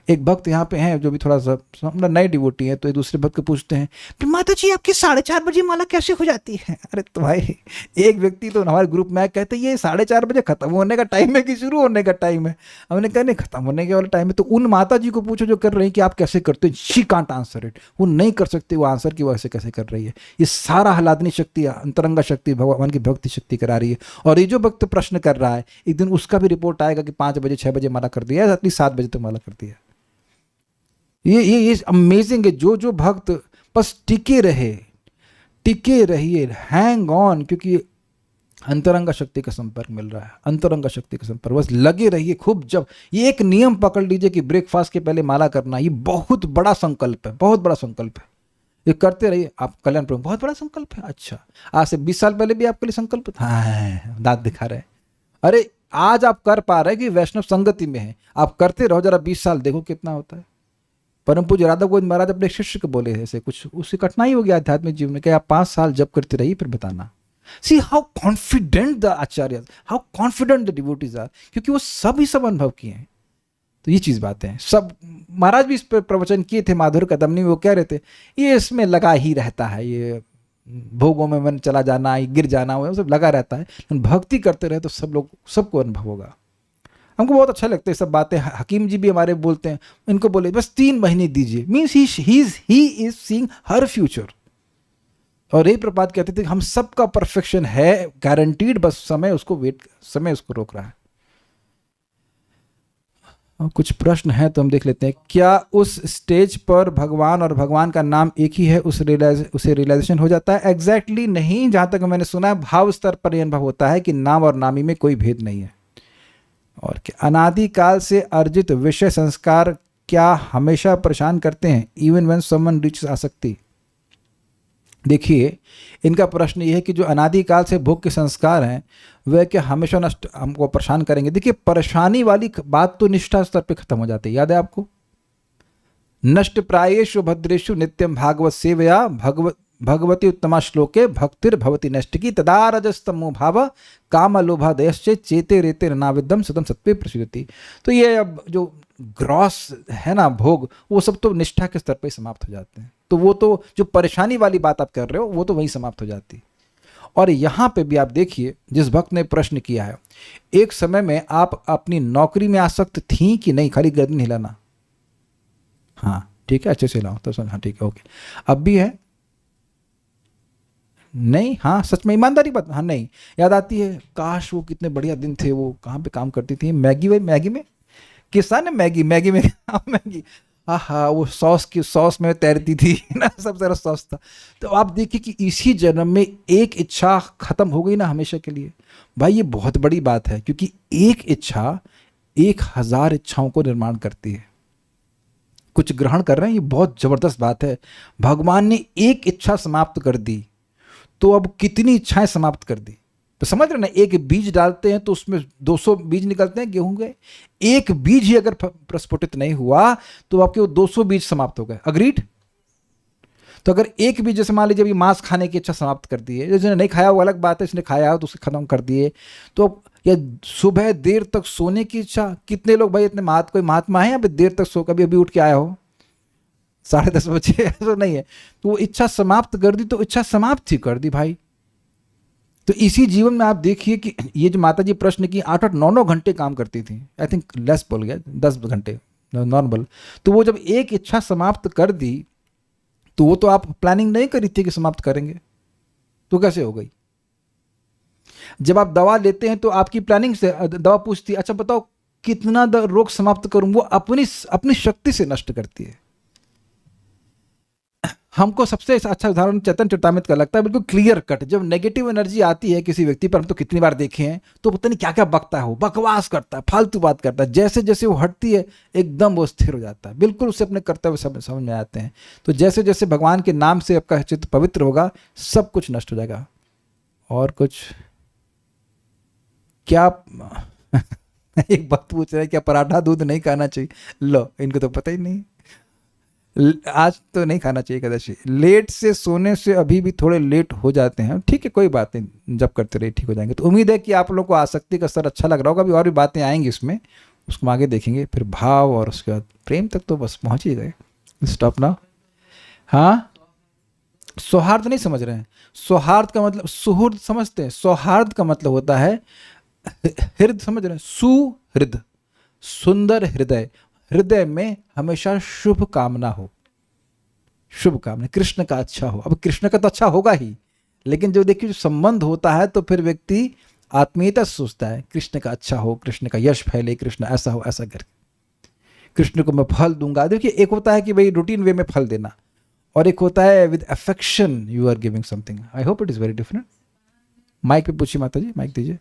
एक भक्त यहाँ पे हैं जो भी थोड़ा सा मतलब नए डिवोटी हैं, तो एक दूसरे भक्त को पूछते हैं, माता जी आपकी 4:30 बजे माला कैसे हो जाती है? अरे तो भाई, एक व्यक्ति तो हमारे ग्रुप में कहते हैं ये 4:30 बजे खत्म होने का टाइम है कि शुरू होने का टाइम है? हमने कहा नहीं, खत्म होने के वाला टाइम है। तो उन माता जी को पूछो जो कर रही है कि आप कैसे करते हो। शी कांट आंसर इट, वो नहीं कर सकती, वो आंसर की वजह से कैसे कर रही है। ये सारा हलादनी शक्ति, अंतरंगा शक्ति, भगवान की भक्ति शक्ति करा रही है। और ये जो भक्त प्रश्न कर रहा है, एक दिन उसका भी रिपोर्ट आएगा कि 5 बजे 6 बजे माला कर दिया, एटलीस्ट 7 बजे तक माला कर दिया। ये अमेजिंग है। जो भक्त बस टिके रहिए, हैंग ऑन, क्योंकि अंतरंगा शक्ति का संपर्क मिल रहा है, अंतरंगा शक्ति का संपर्क, बस लगे रहिए खूब। जब ये एक नियम पकड़ लीजिए कि ब्रेकफास्ट के पहले माला करना, ये बहुत बड़ा संकल्प है, बहुत बड़ा संकल्प है। ये करते रहिए, आप कल्याण प्रभु, बहुत बड़ा संकल्प है। अच्छा, आज से 20 साल पहले भी आपके लिए संकल्प था? हाँ, दांत दिखा रहे हैं। अरे आज आप कर पा रहे हैं कि वैष्णव संगति में है, आप करते रहो जरा, 20 साल देखो कितना होता है। परम पूज्य राधा गोविंद महाराज अपने शिष्य को बोले ऐसे कुछ, उससे कठिनाई हो गया आध्यात्मिक जीवन में, कि आप 5 साल जब करते रहिए फिर बताना। See how confident the acharya, how confident the devotees are, क्योंकि वो सब अनुभव किए हैं। तो ये चीज बातें हैं। सब महाराज भी इस पर प्रवचन किए थे, माधुर कदमनी में वो कह रहे थे ये इसमें लगा ही रहता है, ये भोगों में मन चला जाना, ये गिर जाना, वो सब लगा रहता है। लेकिन भक्ति करते रहे तो सब लोग, सबको अनुभव होगा। हमको बहुत अच्छा लगता है सब बातें। हकीम जी भी हमारे बोलते हैं, इनको बोले बस 3 महीने दीजिए, means he is seeing her future. और ये प्रपात कहते थे हम सबका परफेक्शन है गारंटीड, बस समय उसको रोक रहा है। और कुछ प्रश्न है तो हम देख लेते हैं। क्या उस स्टेज पर भगवान और भगवान का नाम एक ही है, उसे रियलाइजेशन हो जाता है? एग्जैक्टली नहीं, जहां तक मैंने सुना है भाव स्तर पर यह अनुभव होता है कि नाम और नामी में कोई भेद नहीं है। और क्या अनादिकाल से अर्जित विषय संस्कार क्या हमेशा परेशान करते हैं, इवन व्हेन समवन रीचेस आसक्ति? देखिए, इनका प्रश्न ये है कि जो अनादिकाल से भोग के संस्कार हैं वह क्या हमेशा नष्ट हमको परेशान करेंगे। देखिए, परेशानी वाली बात तो निष्ठा स्तर पे खत्म हो जाती है, याद है आपको। नष्ट प्रायेषु भद्रेषु नित्यम भागवत सेवया भगवती उत्तमा श्लोके भक्तिर भवति नष्ट की तदा रजस्तमो भाव काम लोभादयश्च चेते रेते नाविदम सतम सत्वे प्रसिद्धति। तो ये अब जो ग्रॉस है ना भोग, वो सब तो निष्ठा के स्तर पे समाप्त हो जाते हैं। तो वो तो जो परेशानी वाली बात आप कर रहे हो वो तो वहीं समाप्त हो जाती है। और यहाँ पे भी आप देखिए, जिस भक्त ने प्रश्न किया है, एक समय में आप अपनी नौकरी में आसक्त थी कि नहीं, खाली गर्दन हिलाना। हाँ ठीक है, अच्छे से हिलाओ तो सुन। हाँ ठीक है, ओके। अब भी है नहीं? हाँ सच में ईमानदारी बात। हाँ नहीं याद आती है, काश वो कितने बढ़िया दिन थे, वो कहाँ पे काम करती थी, मैगी में किसान है, मैगी में मैगी, हाँ वो सॉस में तैरती थी ना, सब सारा सॉस था। तो आप देखिए कि इसी जन्म में एक इच्छा खत्म हो गई ना हमेशा के लिए। भाई ये बहुत बड़ी बात है, क्योंकि एक इच्छा 1000 इच्छाओं को निर्माण करती है। कुछ ग्रहण कर रहे हैं, ये बहुत जबरदस्त बात है। भगवान ने एक इच्छा समाप्त कर दी तो अब कितनी इच्छाएं समाप्त कर दी। तो समझ रहे ना, एक बीज डालते हैं तो उसमें 200 बीज निकलते हैं गेहूं के। एक बीज ही अगर प्रस्फुटित नहीं हुआ तो आपके वो 200 बीज समाप्त हो गए। अग्रीड? तो अगर एक बीज, जैसे मान लीजिए अभी मांस खाने की इच्छा समाप्त कर दी है, जिसने नहीं खाया वो अलग बात है, इसने खाया तो उसे खत्म कर दिए। तो या सुबह देर तक सोने की इच्छा, कितने लोग भाई इतने कोई महात्मा है यहाँ पे देर तक सो, कभी अभी उठ के आया हो 10:30 बजे? ऐसा नहीं है। तो वो इच्छा समाप्त कर दी, तो इच्छा समाप्त ही कर दी भाई। तो इसी जीवन में आप देखिए कि ये जो माता जी प्रश्न की 8-8, 9-9 घंटे काम करती थी, आई थिंक लेस बोल गया, 10 घंटे नॉर्मल। तो वो जब एक इच्छा समाप्त कर दी तो वो तो आप प्लानिंग नहीं करी थी कि समाप्त करेंगे, तो कैसे हो गई? जब आप दवा लेते हैं तो आपकी प्लानिंग से दवा पूछती है अच्छा बताओ कितना रोग समाप्त करूं, वो अपनी शक्ति से नष्ट करती है। हमको सबसे अच्छा उदाहरण चैतन्य चरितामृत का लगता है, बिल्कुल क्लियर कट। जब नेगेटिव एनर्जी आती है किसी व्यक्ति पर, हम तो कितनी बार देखे हैं, तो पता नहीं क्या क्या बकता है, वो बकवास करता है, फालतू बात करता है। जैसे जैसे वो हटती है एकदम वो स्थिर हो जाता है, बिल्कुल उसे अपने कर्तव्य समझ में आते हैं। तो जैसे जैसे भगवान के नाम से आपका चित्त पवित्र होगा, सब कुछ नष्ट हो जाएगा। और कुछ क्या एक बात पूछ रहे हैं, क्या पराठा दूध नहीं खाना चाहिए? लो, इनको तो पता ही नहीं। आज तो नहीं खाना चाहिए एकादशी। लेट से सोने से अभी भी थोड़े लेट हो जाते हैं, ठीक है कोई बात नहीं, जब करते रहे ठीक हो जाएंगे। तो उम्मीद है कि आप लोग को आसक्ति का स्तर अच्छा लग रहा होगा। अभी और भी बातें आएंगी इसमें, उसको आगे देखेंगे। फिर भाव और उसके बाद प्रेम तक तो बस पहुंच ही गए। स्टॉप ना। हाँ, सौहार्द नहीं समझ रहे हैं? सौहार्द का मतलब सुहृद समझते हैं? सौहार्द का मतलब होता है हृदय, समझ रहे हैं? सुहृद, सुंदर हृदय। हृदय में हमेशा शुभ कामना हो, शुभ कामना, कृष्ण का अच्छा हो। अब कृष्ण का तो अच्छा होगा ही, लेकिन जो देखिए जो संबंध होता है तो फिर व्यक्ति आत्मीयता से सोचता है कृष्ण का अच्छा हो, कृष्ण का यश फैले, कृष्ण ऐसा हो, ऐसा करके कृष्ण को मैं फल दूंगा। देखिए एक होता है कि भाई रूटीन वे में फल देना, और एक होता है with affection you are giving something. I hope it is very different. Mic पे पूछिए माता जी, माइक दीजिए।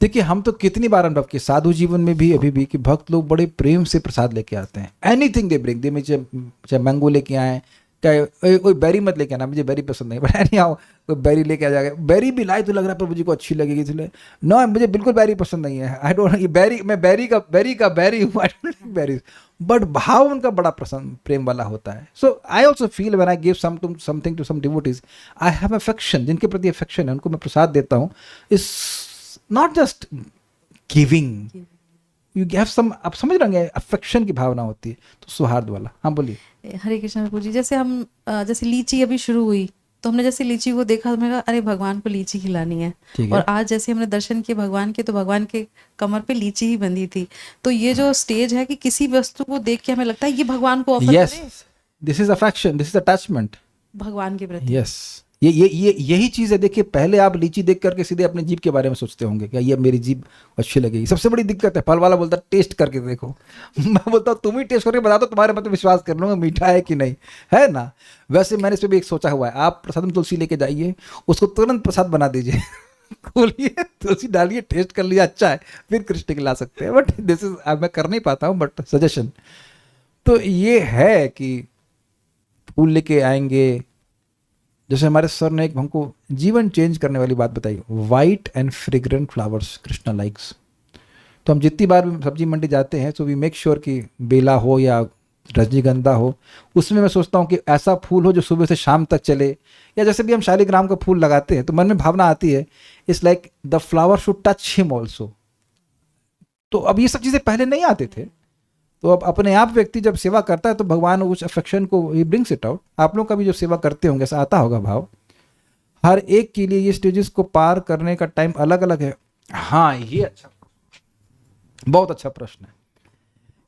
देखिए हम तो कितनी बार अनुभव किए साधु जीवन में भी, अभी भी, कि भक्त लोग बड़े प्रेम से प्रसाद लेके आते हैं। एनीथिंग दे ब्रिंग, दे में चाहे मैंगो लेके आए, चाहे कोई बेरी मत लेके आना, मुझे बेरी पसंद नहीं, बट नहीं आओ कोई बेरी लेके आ जाएगा। बेरी भी लाए तो लग रहा है प्रभु जी को अच्छी लगेगी, इसलिए नो मुझे बिल्कुल बेरी पसंद नहीं है। आई डोंट, ये बेरी, मैं बेरी का बेरी हूँ, I don't like berries. But भाव उनका बड़ा पसंद प्रेम वाला होता है। So I also feel when I give something to some devotees, I have affection, जिनके प्रति अफेक्शन है उनको मैं प्रसाद देता हूँ। Is not just giving, you have some, आप समझ रहे हैं, अफेक्शन की भावना होती है, तो सौहार्द वाला। हाँ बोलिए। हरे कृष्ण प्रभु जी, जैसे हम जैसे लीची अभी शुरू हुई तो हमने जैसे लीची को देखा तो मैंने कहा अरे भगवान को लीची खिलानी है। और आज जैसे हमने दर्शन किए भगवान के, तो भगवान के कमर पे लीची ही बंधी थी। तो ये जो स्टेज है कि किसी वस्तु को देख के हमें लगता है ये भगवान को ऑफर करें, this is affection, this is attachment भगवान के प्रति। यस, यही चीज है। देखिए पहले आप लीची देख करके सीधे अपने जीभ के बारे में सोचते होंगे क्या ये मेरी जीभ अच्छी लगेगी। सबसे बड़ी दिक्कत है, फल वाला बोलता है टेस्ट करके देखो, मैं बोलता हूँ तुम ही टेस्ट करके बता दो, तुम्हारे मतलब विश्वास कर लूंगा मीठा है कि नहीं, है ना। वैसे मैंने इस पर भी एक सोचा हुआ है, आप प्रसाद में तुलसी लेके जाइए, उसको तुरंत प्रसाद बना दीजिए, खोलिए, तुलसी डालिए, टेस्ट कर लिया अच्छा है, फिर कृष्ण के ला सकते हैं। बट दिस इज, मैं कर नहीं पाता हूँ, बट सजेशन तो ये है कि फूल लेके आएंगे। जैसे हमारे सर ने एक हमको जीवन चेंज करने वाली बात बताई, white and fragrant flowers Krishna likes. तो हम जितनी बार भी सब्जी मंडी जाते हैं तो वी मेक श्योर कि बेला हो या रजनीगंधा हो, उसमें मैं सोचता हूँ कि ऐसा फूल हो जो सुबह से शाम तक चले। या जैसे भी हम शालिग्राम का फूल लगाते हैं तो मन में भावना आती है, it's like the flower should touch him also. तो अब ये सब चीज़ें पहले नहीं आते थे, तो अब अपने आप व्यक्ति जब सेवा करता है तो भगवान उस अफेक्शन को ही ब्रिंग्स इट आउट। आप लोग का भी जो सेवा करते होंगे ऐसा आता होगा भाव। हर एक के लिए ये स्टेजेस को पार करने का टाइम अलग अलग है। हाँ, ये अच्छा, बहुत अच्छा प्रश्न है।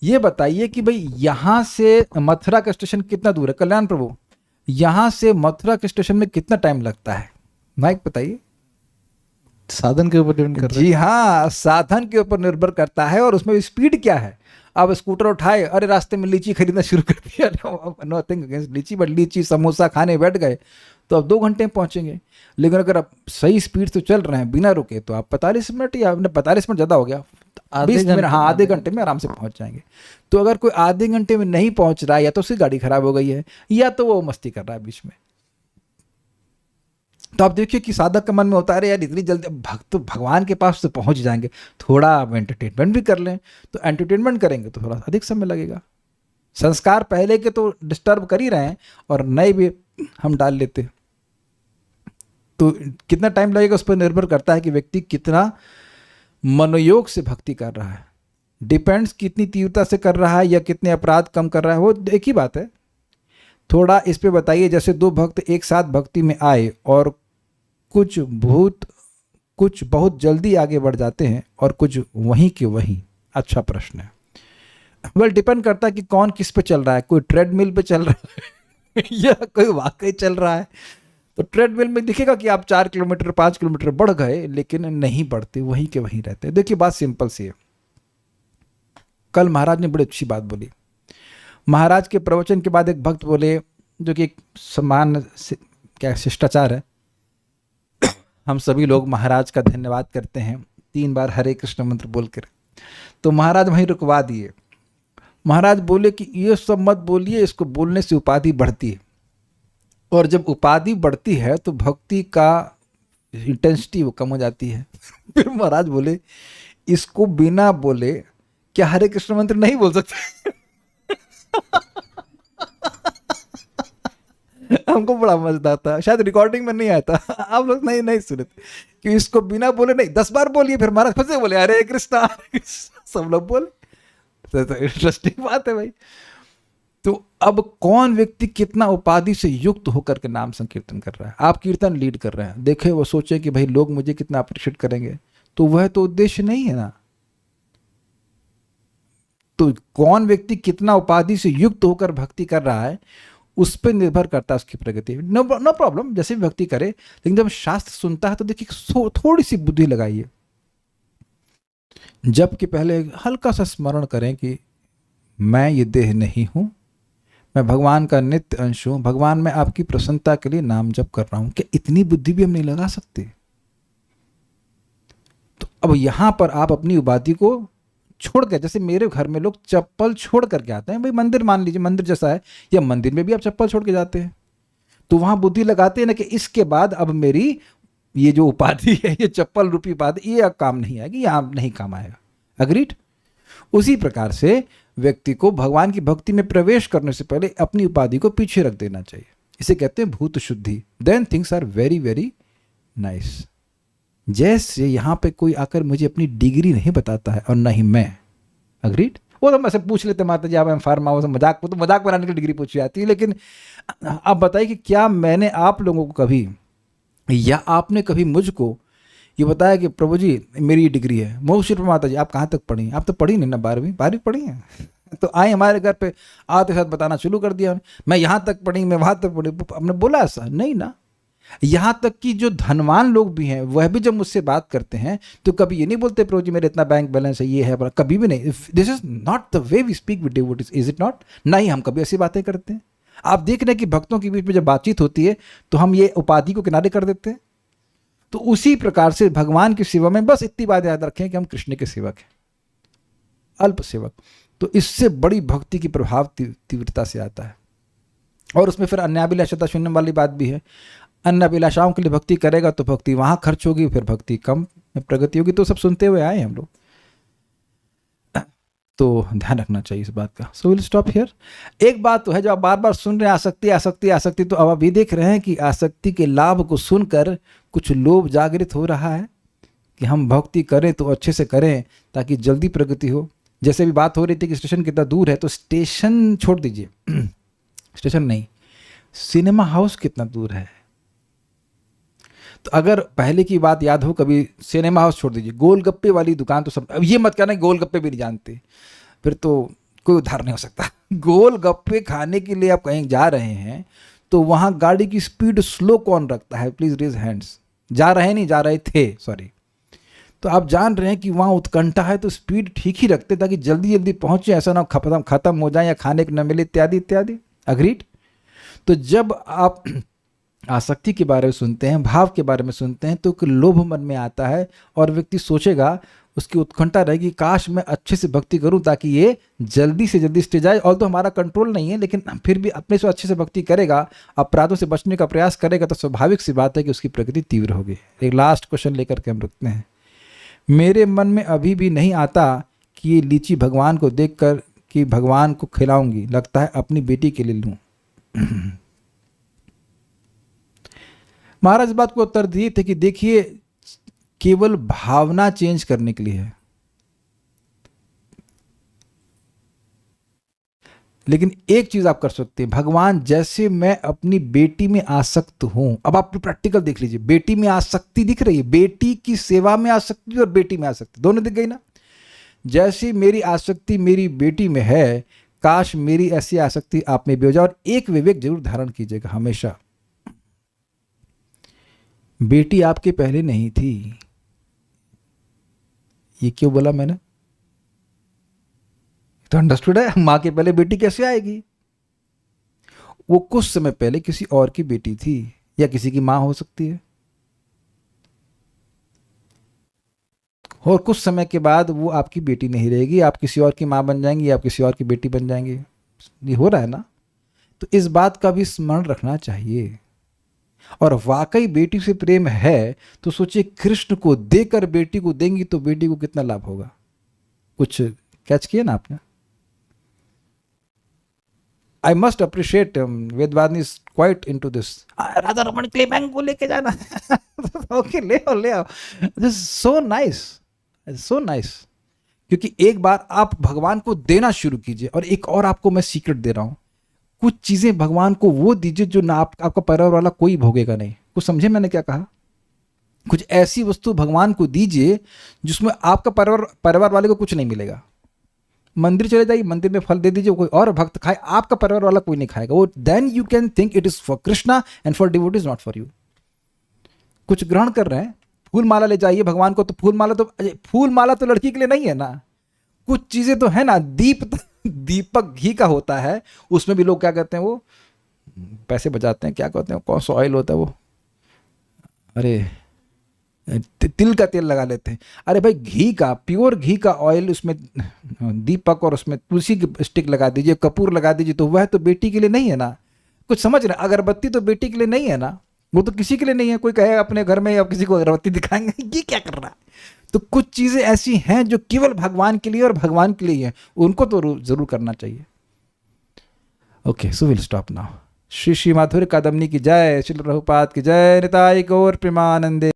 ये बताइए कि भाई यहाँ से मथुरा का स्टेशन कितना दूर है? कल्याण प्रभु, यहाँ से मथुरा के स्टेशन में कितना टाइम लगता है? माइक बताइए। साधन के ऊपर डिपेंड कर रहा है। जी हाँ, साधन के ऊपर निर्भर करता है और उसमें स्पीड क्या है। अब स्कूटर उठाए, अरे रास्ते में लीची खरीदना शुरू कर दिया, नथिंग अगेंस्ट लीची, बट लीची समोसा खाने बैठ गए तो अब 2 घंटे में पहुंचेंगे। लेकिन अगर आप सही स्पीड से चल रहे हैं बिना रुके तो आप 45 मिनट, या 45 मिनट ज़्यादा हो गया, 20 मिनट, हाँ आधे घंटे में आराम से पहुंच जाएंगे। तो अगर कोई आधे घंटे में नहीं पहुंच रहा है, या तो उसकी गाड़ी खराब हो गई है या तो वो मस्ती कर रहा है बीच में। तो आप देखिए कि साधक के मन में होता है, अरे यार इतनी जल्दी भक्त भगवान के पास तो पहुंच जाएंगे, थोड़ा आप एंटरटेनमेंट भी कर लें। तो एंटरटेनमेंट करेंगे तो थोड़ा अधिक समय लगेगा। संस्कार पहले के तो डिस्टर्ब कर ही रहे हैं और नए भी हम डाल लेते हैं। तो कितना टाइम लगेगा उस पर निर्भर करता है कि व्यक्ति कितना मनोयोग से भक्ति कर रहा है। डिपेंड्स कितनी तीव्रता से कर रहा है या कितने अपराध कम कर रहा है, वो एक ही बात है। थोड़ा इस पे बताइए, जैसे 2 भक्त एक साथ भक्ति में आए और कुछ बहुत जल्दी आगे बढ़ जाते हैं और कुछ वहीं के वहीं। अच्छा प्रश्न है। वेल, डिपेंड करता है कि कौन किस पे चल रहा है। कोई ट्रेडमिल पे चल रहा है या कोई वाकई चल रहा है। तो ट्रेडमिल में दिखेगा कि आप 4 किलोमीटर 5 किलोमीटर बढ़ गए, लेकिन नहीं बढ़ते, वहीं के वहीं रहते हैं। देखिए बात सिंपल सी है। कल महाराज ने बड़ी अच्छी बात बोली। महाराज के प्रवचन के बाद एक भक्त बोले, जो कि एक समान क्या शिष्टाचार है, हम सभी लोग महाराज का धन्यवाद करते हैं 3 बार हरे कृष्ण मंत्र बोलकर। तो महाराज वहीं रुकवा दिए। महाराज बोले कि ये सब मत बोलिए, इसको बोलने से उपाधि बढ़ती है, और जब उपाधि बढ़ती है तो भक्ति का इंटेंसिटी वो कम हो जाती है। फिर महाराज बोले, इसको बिना बोले क्या हरे कृष्ण मंत्र नहीं बोल सकते? हमको बड़ा मजेदार था, शायद रिकॉर्डिंग में नहीं आया था, आप लोग नहीं सुने थे कि इसको बिना बोले नहीं, 10 बार बोलिए। फिर महाराज फिर से बोले हरे कृष्णा, सब लोग बोले। तो इंटरेस्टिंग बात है भाई। तो अब कौन व्यक्ति कितना उपाधि से युक्त होकर के नाम संकीर्तन कर रहा है? आप कीर्तन लीड कर रहे हैं, देखे वो सोचे कि भाई लोग मुझे कितना अप्रिशिएट करेंगे, तो वह तो उद्देश्य नहीं है ना। तो कौन व्यक्ति कितना उपाधि से युक्त होकर भक्ति कर रहा है, उस पर निर्भर करता है उसकी प्रगति। नो प्रॉब्लम, जैसे भी भक्ति करे, लेकिन जब शास्त्र सुनता है तो देखिए थोड़ी सी बुद्धि लगाइए। जबकि पहले हल्का सा स्मरण करें कि मैं ये देह नहीं हूं, मैं भगवान का नित्य अंश हूं, भगवान मैं आपकी प्रसन्नता के लिए नाम जप कर रहा हूं। क्या इतनी बुद्धि भी हम नहीं लगा सकते? तो अब यहां पर आप अपनी उपाधि को छोड़ के, जैसे मेरे घर में लोग चप्पल छोड़ करके आते हैं, भाई मंदिर मान लीजिए मंदिर जैसा है, या मंदिर में भी आप चप्पल छोड़ के जाते हैं, तो वहां बुद्धि लगाते हैं ना कि इसके बाद अब मेरी ये जो उपाधि है, ये चप्पल रूपी उपाधि, ये अब काम नहीं आएगी, यहाँ नहीं काम आएगा। अग्रीड? उसी प्रकार से व्यक्ति को भगवान की भक्ति में प्रवेश करने से पहले अपनी उपाधि को पीछे रख देना चाहिए। इसे कहते हैं भूत शुद्धि। Then things are very very nice. जैसे यहाँ पे कोई आकर मुझे अपनी डिग्री नहीं बताता है और ना ही मैं। अग्रीड? वो तो मैं से पूछ लेते माता जी आप एम फार्मा, वो मजाक, तो मजाक बनाने की डिग्री पूछी जाती है। लेकिन आप बताइए कि क्या मैंने आप लोगों को कभी, या आपने कभी मुझको ये बताया कि प्रभु जी मेरी डिग्री है? मोक्ष माता जी आप कहाँ तक पढ़ी? आप तो पढ़ी नहीं ना, 12वीं पढ़ी है। तो आए हमारे घर पे आते साथ बताना शुरू कर दिया, मैं यहाँ तक पढ़ी, मैं वहाँ तक पढ़ी। हमने बोला ऐसा नहीं ना। यहाँ तक कि जो धनवान लोग भी हैं वह भी जब मुझसे बात करते हैं तो कभी ये नहीं बोलते प्रभु जी मेरे इतना बैंक बैलेंस है, ये है, कभी भी नहीं। This is not the way we speak with devotees, is it not? नहीं, हम कभी ऐसी बातें करते हैं। आप देख रहे हैं कि भक्तों के बीच में जब बातचीत होती है तो हम ये उपाधि को किनारे कर देते हैं। तो उसी प्रकार से भगवान की सेवा में बस इतनी बात याद रखें कि हम कृष्ण के सेवक हैं, अल्प सेवक। तो इससे बड़ी भक्ति की प्रभाव तीव्रता से आता है। और उसमें फिर अन्याभिलाषता शून्य वाली बात भी है। अन्य अभिलाषाओं के लिए भक्ति करेगा तो भक्ति वहाँ खर्च होगी, फिर भक्ति कम में प्रगति होगी। तो सब सुनते हुए आए हम लोग, तो ध्यान रखना चाहिए इस बात का। So will stop here. एक बात तो है जो आप बार बार सुन रहे हैं, आसक्ति आसक्ति आसक्ति, तो अब आप ये देख रहे हैं कि आसक्ति के लाभ को सुनकर कुछ लोभ जागृत हो रहा है कि हम भक्ति करें तो अच्छे से करें ताकि जल्दी प्रगति हो। जैसे भी बात हो रही थी कि स्टेशन कितना दूर है, तो स्टेशन छोड़ दीजिए स्टेशन नहीं, सिनेमा हाउस कितना दूर है। तो अगर पहले की बात याद हो कभी, सिनेमा हाउस छोड़ दीजिए, गोलगप्पे वाली दुकान तो सब, अब ये मत कहना गोलगप्पे भी नहीं जानते, फिर तो कोई उद्धार नहीं हो सकता। गोलगप्पे खाने के लिए आप कहीं जा रहे हैं तो वहाँ गाड़ी की स्पीड स्लो कौन रखता है? Please raise hands. जा रहे नहीं, जा रहे थे, सॉरी। तो आप जान रहे हैं कि वहाँ उत्कंठा है तो स्पीड ठीक ही रखते ताकि जल्दी जल्दी पहुँचे, ऐसा ना खत्म हो जाए या खाने को न मिले इत्यादि इत्यादि। अग्रीड। तो जब आप आसक्ति के बारे में सुनते हैं, भाव के बारे में सुनते हैं, तो लोभ मन में आता है और व्यक्ति सोचेगा, उसकी उत्कंठा रहेगी काश मैं अच्छे से भक्ति करूं ताकि ये जल्दी से जल्दी स्टेज आए। और तो हमारा कंट्रोल नहीं है, लेकिन फिर भी अपने से अच्छे से भक्ति करेगा, अपराधों से बचने का प्रयास करेगा, तो स्वाभाविक सी बात है कि उसकी प्रगति तीव्र होगी। एक लास्ट क्वेश्चन लेकर के हम रुकते हैं। मेरे मन में अभी भी नहीं आता कि ये लीची भगवान को देखकर कि भगवान को खिलाऊंगी, लगता है अपनी बेटी के लिए लूं। महाराज इस बात को उत्तर दिए थे कि देखिए, केवल भावना चेंज करने के लिए है, लेकिन एक चीज आप कर सकते हैं, भगवान जैसे मैं अपनी बेटी में आसक्त हूं। अब आप प्रैक्टिकल देख लीजिए, बेटी में आसक्ति दिख रही है, बेटी की सेवा में आसक्ति और बेटी में आसक्ति दोनों दिख गई ना। जैसे मेरी आसक्ति मेरी बेटी में है, काश मेरी ऐसी आसक्ति आप में भी हो जाए। और एक विवेक जरूर धारण कीजिएगा हमेशा, बेटी आपके पहले नहीं थी। ये क्यों बोला मैंने? तो अंडरस्टूड है, मां के पहले बेटी कैसे आएगी? वो कुछ समय पहले किसी और की बेटी थी, या किसी की मां हो सकती है, और कुछ समय के बाद वो आपकी बेटी नहीं रहेगी, आप किसी और की मां बन जाएंगी, आप किसी और की बेटी बन जाएंगी। ये हो रहा है ना। तो इस बात का भी स्मरण रखना चाहिए। और वाकई बेटी से प्रेम है तो सोचिए, कृष्ण को देकर बेटी को देंगी तो बेटी को कितना लाभ होगा। कुछ कैच किया ना आपने? I must appreciate Vedavadini is quite into this. Radha Raman के लिए मैंगो लेके जाना ओके, ले आओ। This so nice, so nice. क्योंकि एक बार आप भगवान को देना शुरू कीजिए। और एक और आपको मैं सीक्रेट दे रहा हूं, कुछ चीजें भगवान को वो दीजिए जो ना आपका परिवार वाला कोई भोगेगा नहीं। कुछ समझे मैंने क्या कहा? कुछ ऐसी वस्तु भगवान को दीजिए जिसमें आपका परिवार वाले को कुछ नहीं मिलेगा। मंदिर चले जाइए, मंदिर में फल दे दीजिए, कोई और भक्त खाए, आपका परिवार वाला कोई नहीं खाएगा वो। Then you can think it is for Krishna and for devotees, not for you. कुछ ग्रहण कर रहे हैं, फूल माला ले जाइए भगवान को, तो फूल माला तो लड़की के लिए नहीं है ना। कुछ चीजें तो है ना, दीपक घी का होता है, उसमें भी लोग क्या कहते हैं, वो पैसे बचाते हैं, क्या कहते हैं, कौन सा ऑयल होता है वो, अरे तिल का तेल लगा लेते हैं। अरे भाई, घी का, प्योर घी का ऑयल, उसमें दीपक और उसमें तुलसी की स्टिक लगा दीजिए, कपूर लगा दीजिए, तो वह तो बेटी के लिए नहीं है ना। कुछ समझ रहे? अगरबत्ती तो बेटी के लिए नहीं है ना, वो तो किसी के लिए नहीं है। कोई कहे अपने घर में अब किसी को अगरबत्ती दिखाएंगे, ये क्या कर रहा है? तो कुछ चीजें ऐसी हैं जो केवल भगवान के लिए और भगवान के लिए है, उनको तो जरूर करना चाहिए। Okay, so will stop now. Shri Shri माधुर्य कादम्बनी की जय, श्री प्रभुपाद की जय, निताई गौर प्रेमानंदे।